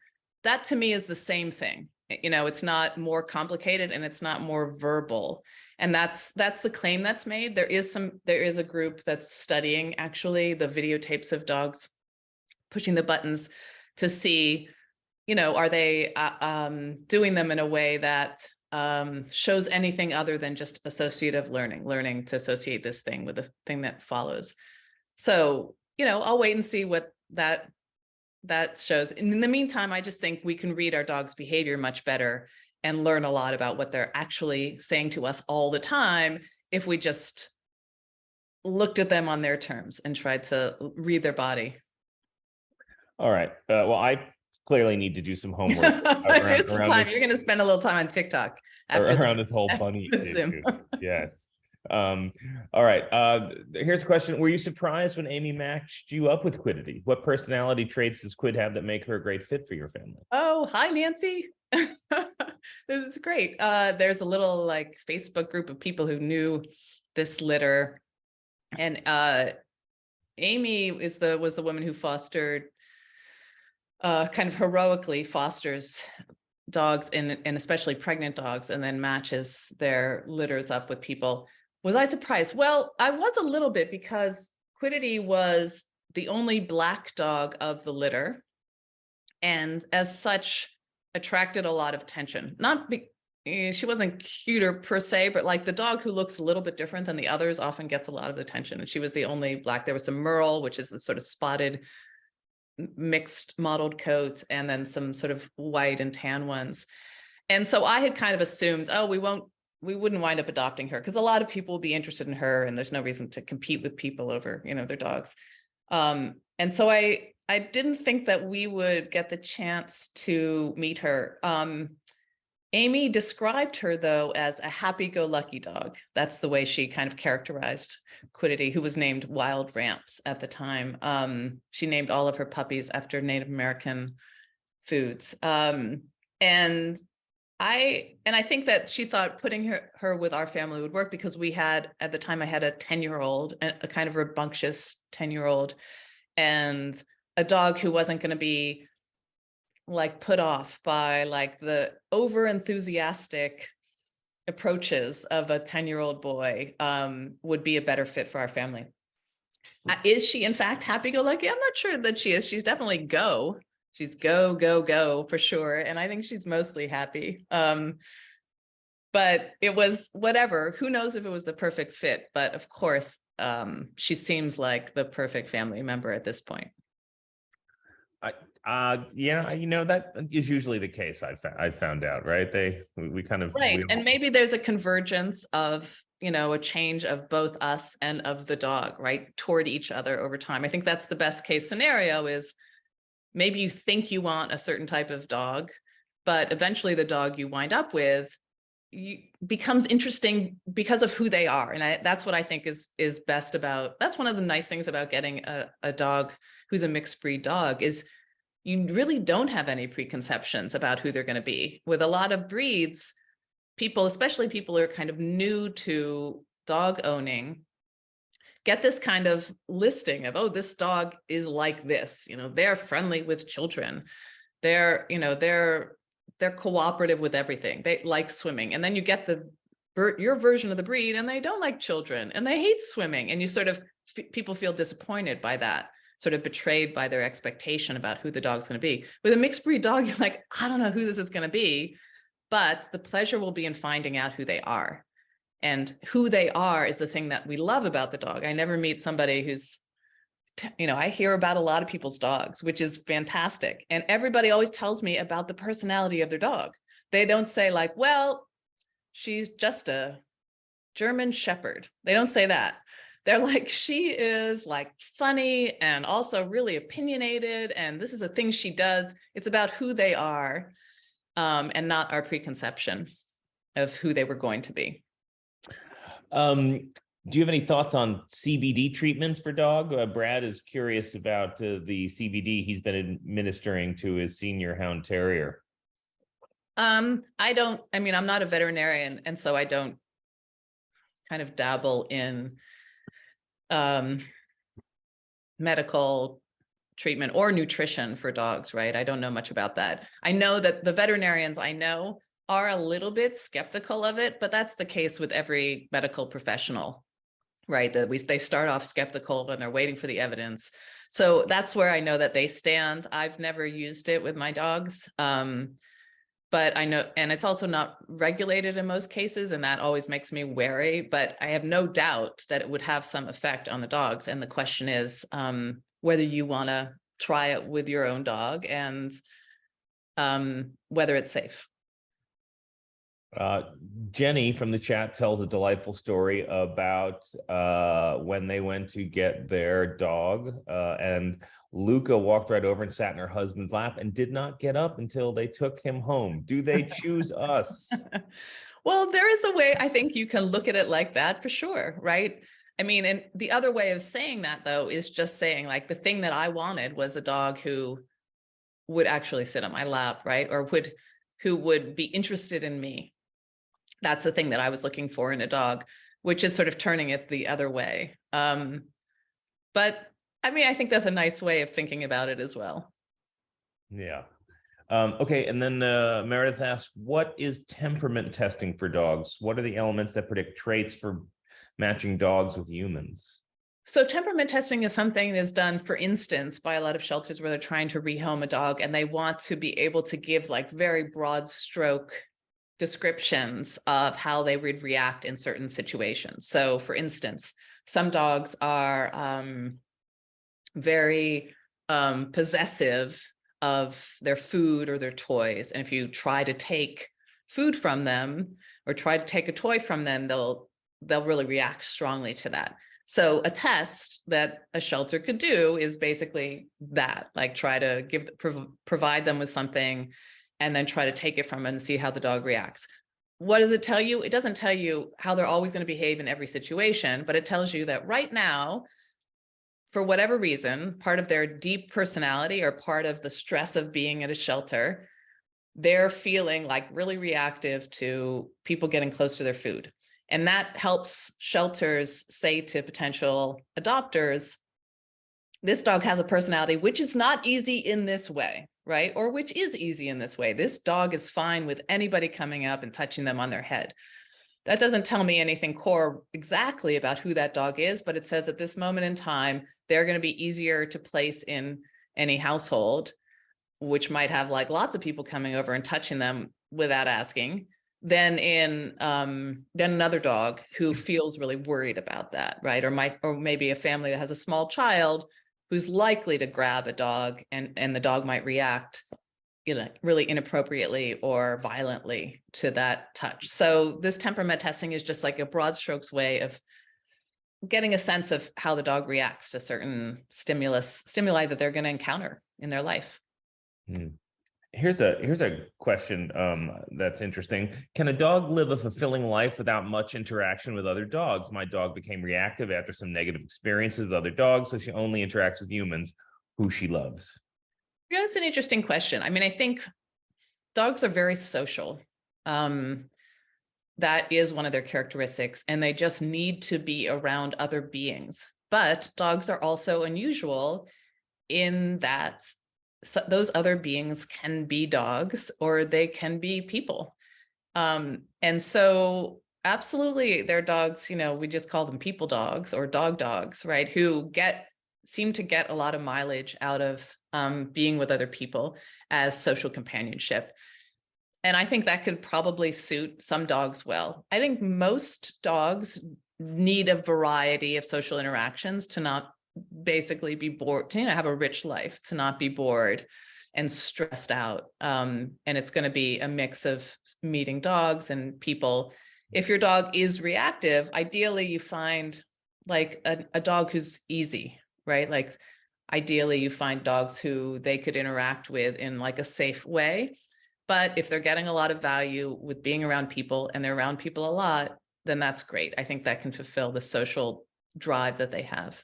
that to me is the same thing. It's not more complicated and it's not more verbal. And that's the claim that's made. There is a group that's studying actually the videotapes of dogs pushing the buttons to see, are they doing them in a way that shows anything other than just associative learning to associate this thing with the thing that follows. So, I'll wait and see what that shows. And in the meantime, I just think we can read our dog's behavior much better and learn a lot about what they're actually saying to us all the time if we just looked at them on their terms and tried to read their body. All right. Well, I clearly need to do some homework around You're going to spend a little time on TikTok around this whole Bunny issue. Yes. All right. Here's a question. Were you surprised when Amy matched you up with Quiddity? What personality traits does Quid have that make her a great fit for your family? Oh, hi, Nancy. This is great. There's a little Facebook group of people who knew this litter, and Amy was the woman who fostered, kind of heroically fosters dogs and especially pregnant dogs, and then matches their litters up with people. Was I surprised? Well, I was a little bit, because Quiddity was the only Black dog of the litter, and as such attracted a lot of attention. She wasn't cuter per se, but like the dog who looks a little bit different than the others often gets a lot of attention. And she was the only Black. There was some Merle, which is the sort of spotted mixed mottled coat, and then some sort of white and tan ones. And so I had kind of assumed, oh, we wouldn't wind up adopting her because a lot of people will be interested in her and there's no reason to compete with people over, their dogs. And so I didn't think that we would get the chance to meet her. Amy described her, though, as a happy-go-lucky dog. That's the way she kind of characterized Quiddity, who was named Wild Ramps at the time. She named all of her puppies after Native American foods. And I think that she thought putting her with our family would work because we had, at the time, I had a 10-year-old, a kind of rambunctious 10-year-old, and a dog who wasn't going to be like put off by like the over enthusiastic approaches of a 10-year-old boy, would be a better fit for our family. Is she in fact happy-go-lucky? I'm not sure that she is. She's definitely go. She's go, go, go for sure. And I think she's mostly happy. But it was whatever. Who knows if it was the perfect fit? But of course, she seems like the perfect family member at this point. That is usually the case. I found out, right? We kind of right, and maybe there's a convergence of a change of both us and of the dog, right, toward each other over time. I think that's the best case scenario. Is maybe you think you want a certain type of dog, but eventually the dog you wind up with becomes interesting because of who they are, and that's what I think is best about. That's one of the nice things about getting a dog who's a mixed breed dog is you really don't have any preconceptions about who they're going to be. With a lot of breeds, people, especially people who are kind of new to dog owning, get this kind of listing of, oh, this dog is like this, they're friendly with children. They're cooperative with everything. They like swimming. And then you get your version of the breed and they don't like children and they hate swimming. And you sort of, people feel disappointed by that, sort of betrayed by their expectation about who the dog's going to be. With a mixed breed dog, you're like, I don't know who this is going to be, but the pleasure will be in finding out who they are. And who they are is the thing that we love about the dog. I never meet somebody who's, I hear about a lot of people's dogs, which is fantastic. And everybody always tells me about the personality of their dog. They don't say like, well, she's just a German Shepherd. They don't say that. They're like, she is like funny and also really opinionated. And this is a thing she does. It's about who they are, and not our preconception of who they were going to be. Do you have any thoughts on CBD treatments for dog? Brad is curious about the CBD he's been administering to his senior hound terrier. I'm not a veterinarian, and so I don't kind of dabble in medical treatment or nutrition for dogs, right? I don't know much about that. I know that the veterinarians I know are a little bit skeptical of it, but that's the case with every medical professional, right? They start off skeptical when they're waiting for the evidence. So that's where I know that they stand. I've never used it with my dogs. But I know, and it's also not regulated in most cases, and that always makes me wary, but I have no doubt that it would have some effect on the dogs. And the question is whether you want to try it with your own dog and whether it's safe. Jenny from the chat tells a delightful story about when they went to get their dog and Luca walked right over and sat in her husband's lap and did not get up until they took him home. Do they choose us? Well, there is a way I think you can look at it like that for sure, right? I mean, and the other way of saying that, though, is just saying like the thing that I wanted was a dog who would actually sit on my lap, right? Or who would be interested in me. That's the thing that I was looking for in a dog, which is sort of turning it the other way. But I mean, I think that's a nice way of thinking about it as well. Yeah. Okay. And then Meredith asks, what is temperament testing for dogs? What are the elements that predict traits for matching dogs with humans? So temperament testing is something that is done, for instance, by a lot of shelters where they're trying to rehome a dog and they want to be able to give like very broad stroke descriptions of how they would react in certain situations. So for instance, some dogs are very possessive of their food or their toys. And if you try to take food from them or try to take a toy from them, they'll really react strongly to that. So a test that a shelter could do is basically that, like try to provide them with something and then try to take it from them and see how the dog reacts. What does it tell you? It doesn't tell you how they're always going to behave in every situation, but it tells you that right now, for whatever reason, part of their deep personality or part of the stress of being at a shelter, they're feeling like really reactive to people getting close to their food. And that helps shelters say to potential adopters, this dog has a personality which is not easy in this way, right? Or which is easy in this way. This dog is fine with anybody coming up and touching them on their head. That doesn't tell me anything core exactly about who that dog is, but it says at this moment in time, they're going to be easier to place in any household, which might have like lots of people coming over and touching them without asking, than another dog who feels really worried about that, right? Or maybe a family that has a small child who's likely to grab a dog and the dog might react, really inappropriately or violently to that touch. So this temperament testing is just like a broad strokes way of getting a sense of how the dog reacts to certain stimuli that they're going to encounter in their life. Here's a question that's interesting. Can a dog live a fulfilling life without much interaction with other dogs? My dog became reactive after some negative experiences with other dogs, so she only interacts with humans who she loves. Yeah, that's an interesting question. I mean, I think dogs are very social. That is one of their characteristics, and they just need to be around other beings. But dogs are also unusual in that those other beings can be dogs or they can be people. And so absolutely, they're dogs, we just call them people dogs or dog dogs, right? Who seem to get a lot of mileage out of being with other people as social companionship. And I think that could probably suit some dogs well. I think most dogs need a variety of social interactions to not basically be bored, to have a rich life, to not be bored and stressed out. And it's going to be a mix of meeting dogs and people. If your dog is reactive, ideally you find like a dog who's easy, right? Like ideally you find dogs who they could interact with in like a safe way. But if they're getting a lot of value with being around people and they're around people a lot, then that's great. I think that can fulfill the social drive that they have.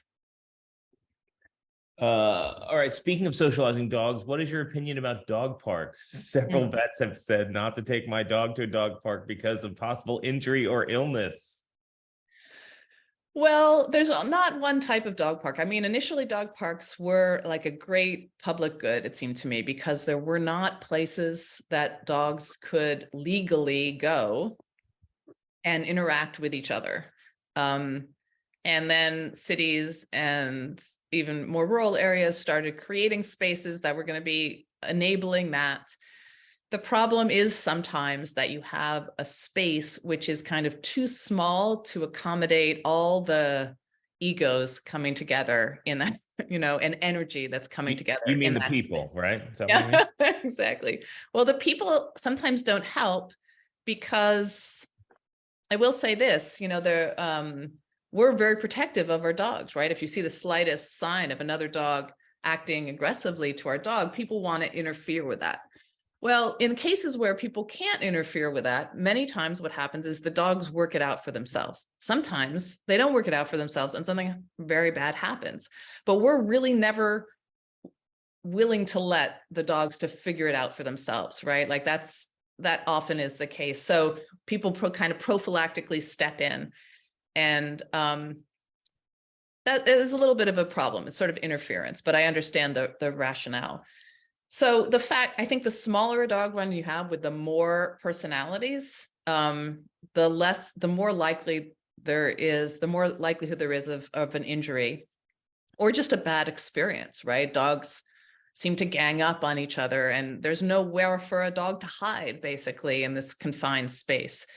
All right. Speaking of socializing dogs, what is your opinion about dog parks? Several vets have said not to take my dog to a dog park because of possible injury or illness. Well, there's not one type of dog park. I mean, initially dog parks were like a great public good, it seemed to me, because there were not places that dogs could legally go and interact with each other. And then cities and even more rural areas started creating spaces that were going to be enabling that. The problem is sometimes that you have a space which is kind of too small to accommodate all the egos coming together in that, and energy that's coming together. You mean in the that people, space. right? Is that what you mean? Exactly. Well, the people sometimes don't help because I will say this, we're very protective of our dogs, right? If you see the slightest sign of another dog acting aggressively to our dog, people want to interfere with that. Well, in cases where people can't interfere with that, many times what happens is the dogs work it out for themselves. Sometimes they don't work it out for themselves and something very bad happens. But we're really never willing to let the dogs to figure it out for themselves, right? Like that often is the case. So people kind of prophylactically step in. And that is a little bit of a problem. It's sort of interference, but I understand the rationale. So I think the smaller a dog run you have with the more personalities, the more likelihood there is of an injury or just a bad experience, right? Dogs seem to gang up on each other and there's nowhere for a dog to hide basically in this confined space.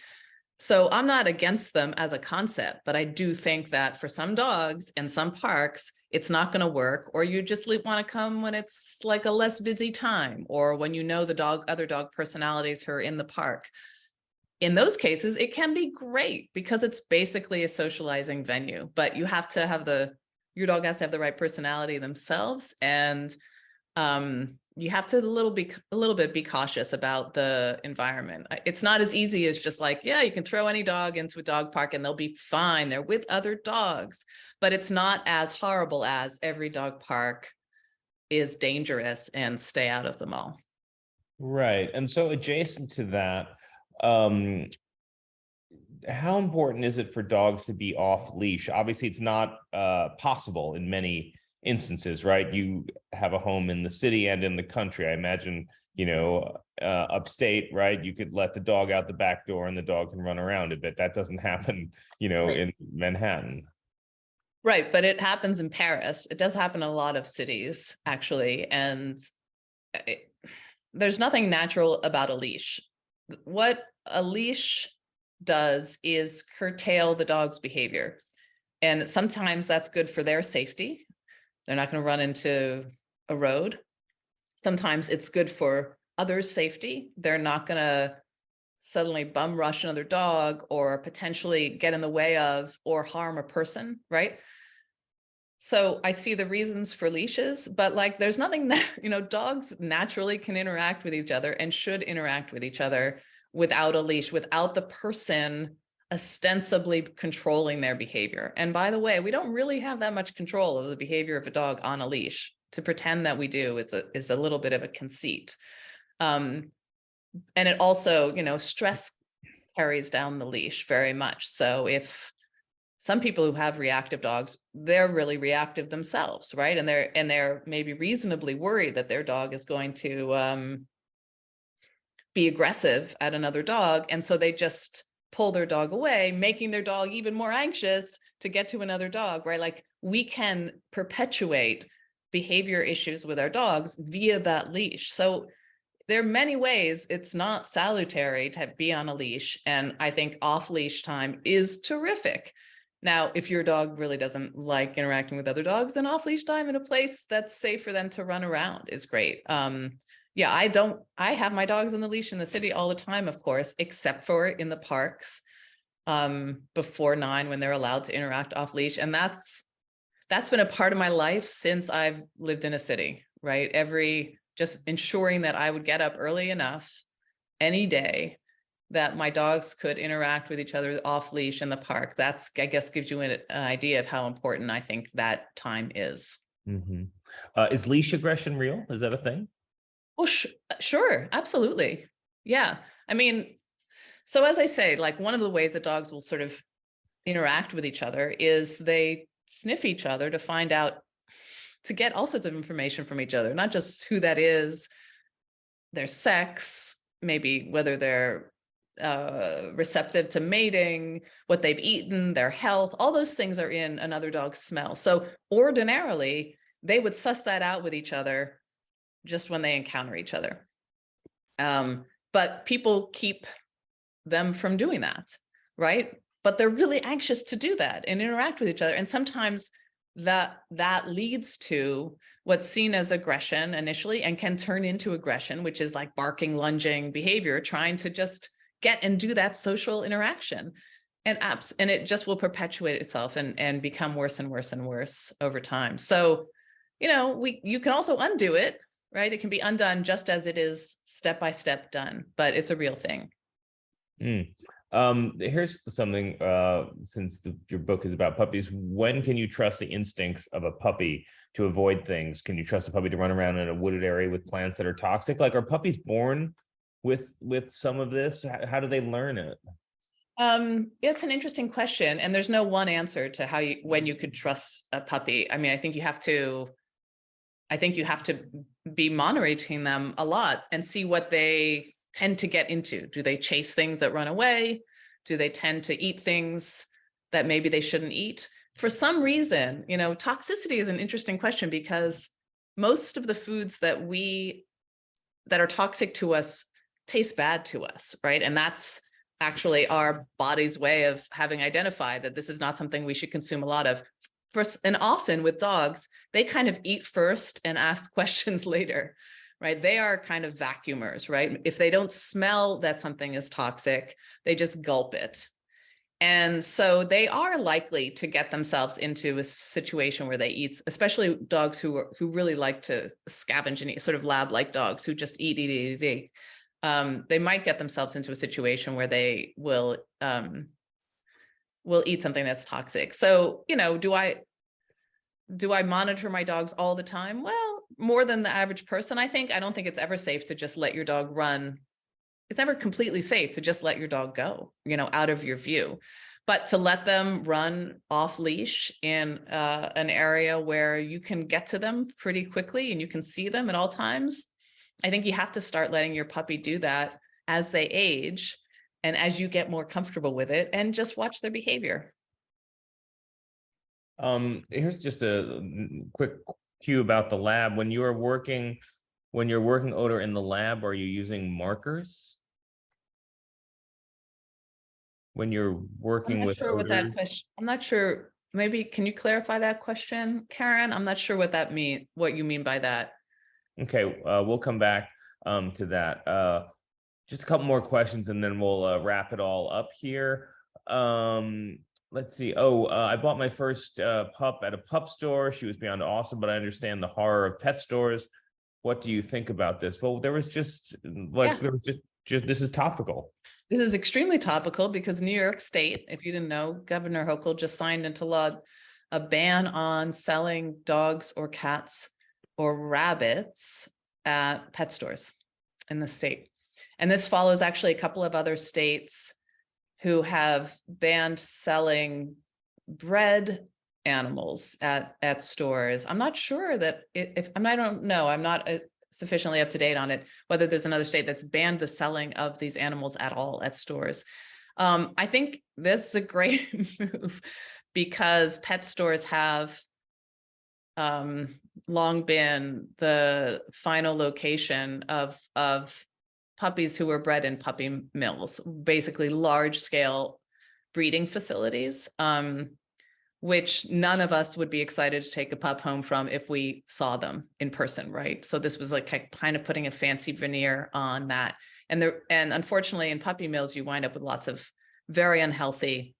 So I'm not against them as a concept, but I do think that for some dogs and some parks, it's not going to work, or you just want to come when it's like a less busy time, or when the other dog personalities who are in the park. in those cases, it can be great because it's basically a socializing venue, but you have to have your dog has to have the right personality themselves. And you have to a little bit be cautious about the environment. It's not as easy as just like, yeah, you can throw any dog into a dog park and they'll be fine. They're with other dogs, but it's not as horrible as every dog park is dangerous and stay out of them all. Right. And so adjacent to that, how important is it for dogs to be off leash? Obviously, it's not possible in many instances, right? You have a home in the city and in the country. I imagine, upstate, right? You could let the dog out the back door and the dog can run around a bit. That doesn't happen, Right. in Manhattan. Right. But it happens in Paris. It does happen in a lot of cities, actually. And there's nothing natural about a leash. What a leash does is curtail the dog's behavior. And sometimes that's good for their safety. They're not going to run into a road. Sometimes it's good for others' safety. They're not going to suddenly bum rush another dog or potentially get in the way of or harm a person, right? So I see the reasons for leashes, but like there's nothing, dogs naturally can interact with each other and should interact with each other without a leash, without the person ostensibly controlling their behavior. And by the way, we don't really have that much control of the behavior of a dog on a leash. To pretend that we do is a little bit of a conceit. And it also, stress carries down the leash very much. So if some people who have reactive dogs, they're really reactive themselves, right? And they're maybe reasonably worried that their dog is going to be aggressive at another dog. And so they just pull their dog away, making their dog even more anxious to get to another dog, right? Like we can perpetuate behavior issues with our dogs via that leash. So there are many ways it's not salutary to be on a leash. And I think off-leash time is terrific. Now, if your dog really doesn't like interacting with other dogs, then off-leash time in a place that's safe for them to run around is great. Yeah, I have my dogs on the leash in the city all the time, of course, except for in the parks before 9 when they're allowed to interact off leash. And that's been a part of my life since I've lived in a city, right? Just ensuring that I would get up early enough any day that my dogs could interact with each other off leash in the park. That's, I guess, gives you an idea of how important I think that time is. Mm-hmm. Is leash aggression real? Is that a thing? Oh, sure. Absolutely. Yeah. I mean, so as I say, like one of the ways that dogs will sort of interact with each other is they sniff each other to find out, to get all sorts of information from each other, not just who that is, their sex, maybe whether they're receptive to mating, what they've eaten, their health, all those things are in another dog's smell. So ordinarily, they would suss that out with each other just when they encounter each other. But people keep them from doing that, right? But they're really anxious to do that and interact with each other. And sometimes that leads to what's seen as aggression initially and can turn into aggression, which is like barking, lunging behavior, trying to just get and do that social interaction. And it just will perpetuate itself and become worse and worse and worse over time. So, you can also undo it, right? It can be undone just as it is step by step done, but it's a real thing. Here's something, since your book is about puppies, when can you trust the instincts of a puppy to avoid things? Can you trust a puppy to run around in a wooded area with plants that are toxic? Like, are puppies born with some of this? How do they learn it? It's an interesting question. And there's no one answer to when you could trust a puppy. I mean, I think you have to be monitoring them a lot and see what they tend to get into. Do they chase things that run away? Do they tend to eat things that maybe they shouldn't eat? For some reason, toxicity is an interesting question because most of the foods that are toxic to us taste bad to us, right? And that's actually our body's way of having identified that this is not something we should consume a lot of. And often with dogs, they kind of eat first and ask questions later, right? They are kind of vacuumers, right? If they don't smell that something is toxic, they just gulp it. And so they are likely to get themselves into a situation where they eat, especially dogs who really like to scavenge and eat, sort of lab-like dogs who just eat. They might get themselves into a situation where they will eat something that's toxic. So, do I monitor my dogs all the time? Well, more than the average person, I think. I don't think it's ever safe to just let your dog run. It's never completely safe to just let your dog go, out of your view. But to let them run off leash in an area where you can get to them pretty quickly and you can see them at all times, I think you have to start letting your puppy do that as they age and as you get more comfortable with it, and just watch their behavior. Here's just a quick cue about the lab. When you're working odor in the lab, are you using markers? When you're working with sure odor? what that question, I'm not sure. Maybe can you clarify that question, Karen? I'm not sure what you mean by that. Okay, we'll come back to that. Just a couple more questions and then we'll wrap it all up here. Let's see. I bought my first pup at a pup store. She was beyond awesome, but I understand the horror of pet stores. What do you think about this? Well, there was just this is topical. This is extremely topical because New York State, if you didn't know, Governor Hochul just signed into law a ban on selling dogs or cats or rabbits at pet stores in the state. And this follows actually a couple of other states who have banned selling bred animals at stores. I'm not sure that I don't know. I'm not sufficiently up to date on it, whether there's another state that's banned the selling of these animals at all at stores. I think this is a great move because pet stores have long been the final location of puppies who were bred in puppy mills, basically large scale breeding facilities, which none of us would be excited to take a pup home from if we saw them in person, right? So this was like kind of putting a fancy veneer on that. And unfortunately in puppy mills, you wind up with lots of very unhealthy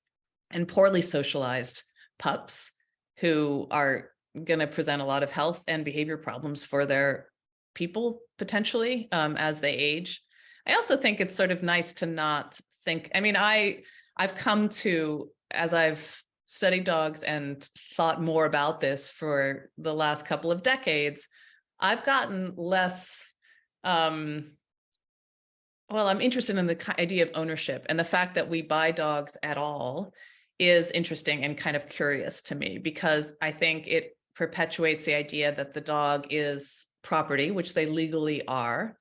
and poorly socialized pups who are going to present a lot of health and behavior problems for their people potentially as they age. I also think it's sort of nice to not think, I've come to, as I've studied dogs and thought more about this for the last couple of decades, I've gotten less, I'm interested in the idea of ownership, and the fact that we buy dogs at all is interesting and kind of curious to me, because I think it perpetuates the idea that the dog is property, which they legally are.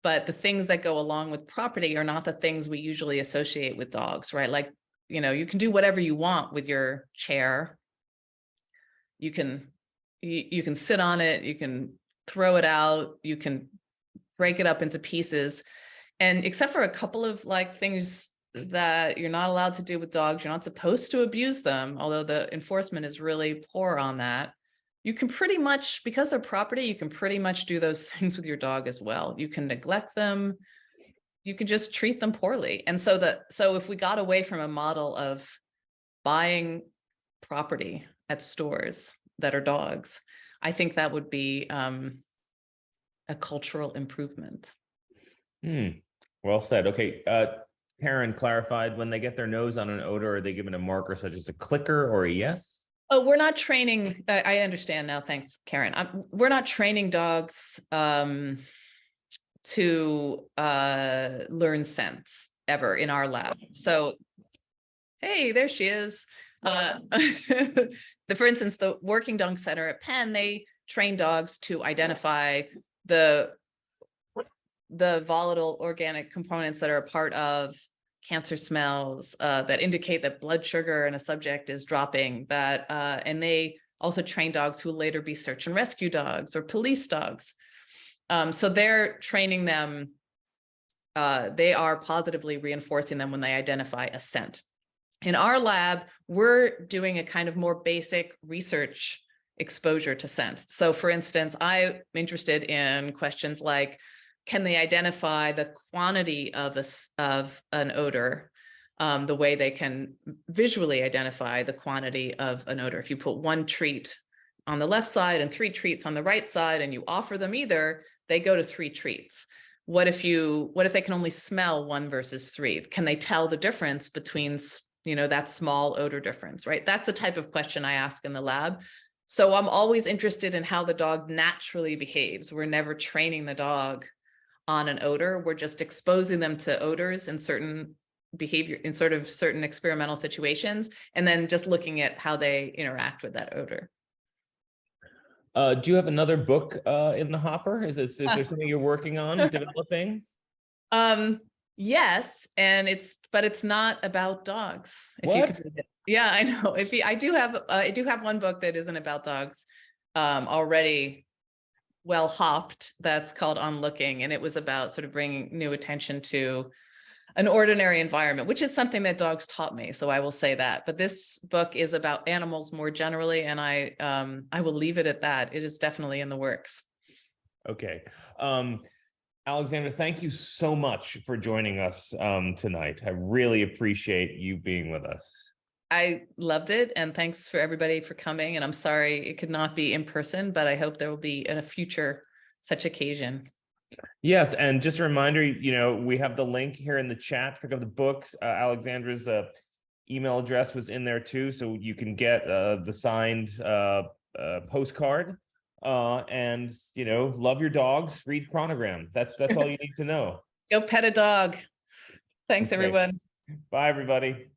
But the things that go along with property are not the things we usually associate with dogs, right? Like, you can do whatever you want with your chair. You can sit on it, you can throw it out, you can break it up into pieces. And except for a couple of things that you're not allowed to do with dogs, you're not supposed to abuse them, although the enforcement is really poor on that. You can pretty much, because they're property, you can pretty much do those things with your dog as well. You can neglect them. You can just treat them poorly. And so if we got away from a model of buying property at stores that are dogs, I think that would be a cultural improvement. Well said. Okay. Karen clarified, when they get their nose on an odor, are they given a marker such as a clicker or a yes? Oh, we're not training. I understand now. Thanks, Karen. We're not training dogs to learn scents ever in our lab. So, hey, there she is. For instance, the Working Dog Center at Penn, they train dogs to identify the volatile organic components that are a part of cancer smells that indicate that blood sugar in a subject is dropping, and they also train dogs who will later be search and rescue dogs or police dogs. So they're training them, they are positively reinforcing them when they identify a scent. In our lab, we're doing a kind of more basic research exposure to scents. So for instance, I'm interested in questions like, can they identify the quantity of an odor, the way they can visually identify the quantity of an odor? If you put one treat on the left side and 3 treats on the right side, and you offer them either, they go to 3 treats. What if they can only smell 1 versus 3? Can they tell the difference between, that small odor difference, right? That's the type of question I ask in the lab. So I'm always interested in how the dog naturally behaves. We're never training the dog on an odor. We're just exposing them to odors in certain behavior, in sort of certain experimental situations, and then just looking at how they interact with that odor. Do you have another book in the hopper? Is there something you're working on developing? Yes, and it's not about dogs. What? Yeah, I know. I do have one book that isn't about dogs, already well hopped. That's called On Looking, and it was about sort of bringing new attention to an ordinary environment, which is something that dogs taught me. So I will say that. But this book is about animals more generally, and I will leave it at that. It is definitely in the works. Okay. Alexandra, thank you so much for joining us tonight. I really appreciate you being with us. I loved it, and thanks for everybody for coming. And I'm sorry it could not be in person, but I hope there will be in a future such occasion. Yes, and just a reminder, we have the link here in the chat to pick up the books. Alexandra's email address was in there too, so you can get the signed postcard. And love your dogs, read Chronogram. That's all you need to know. Go pet a dog. Thanks, Okay. everyone. Bye, everybody.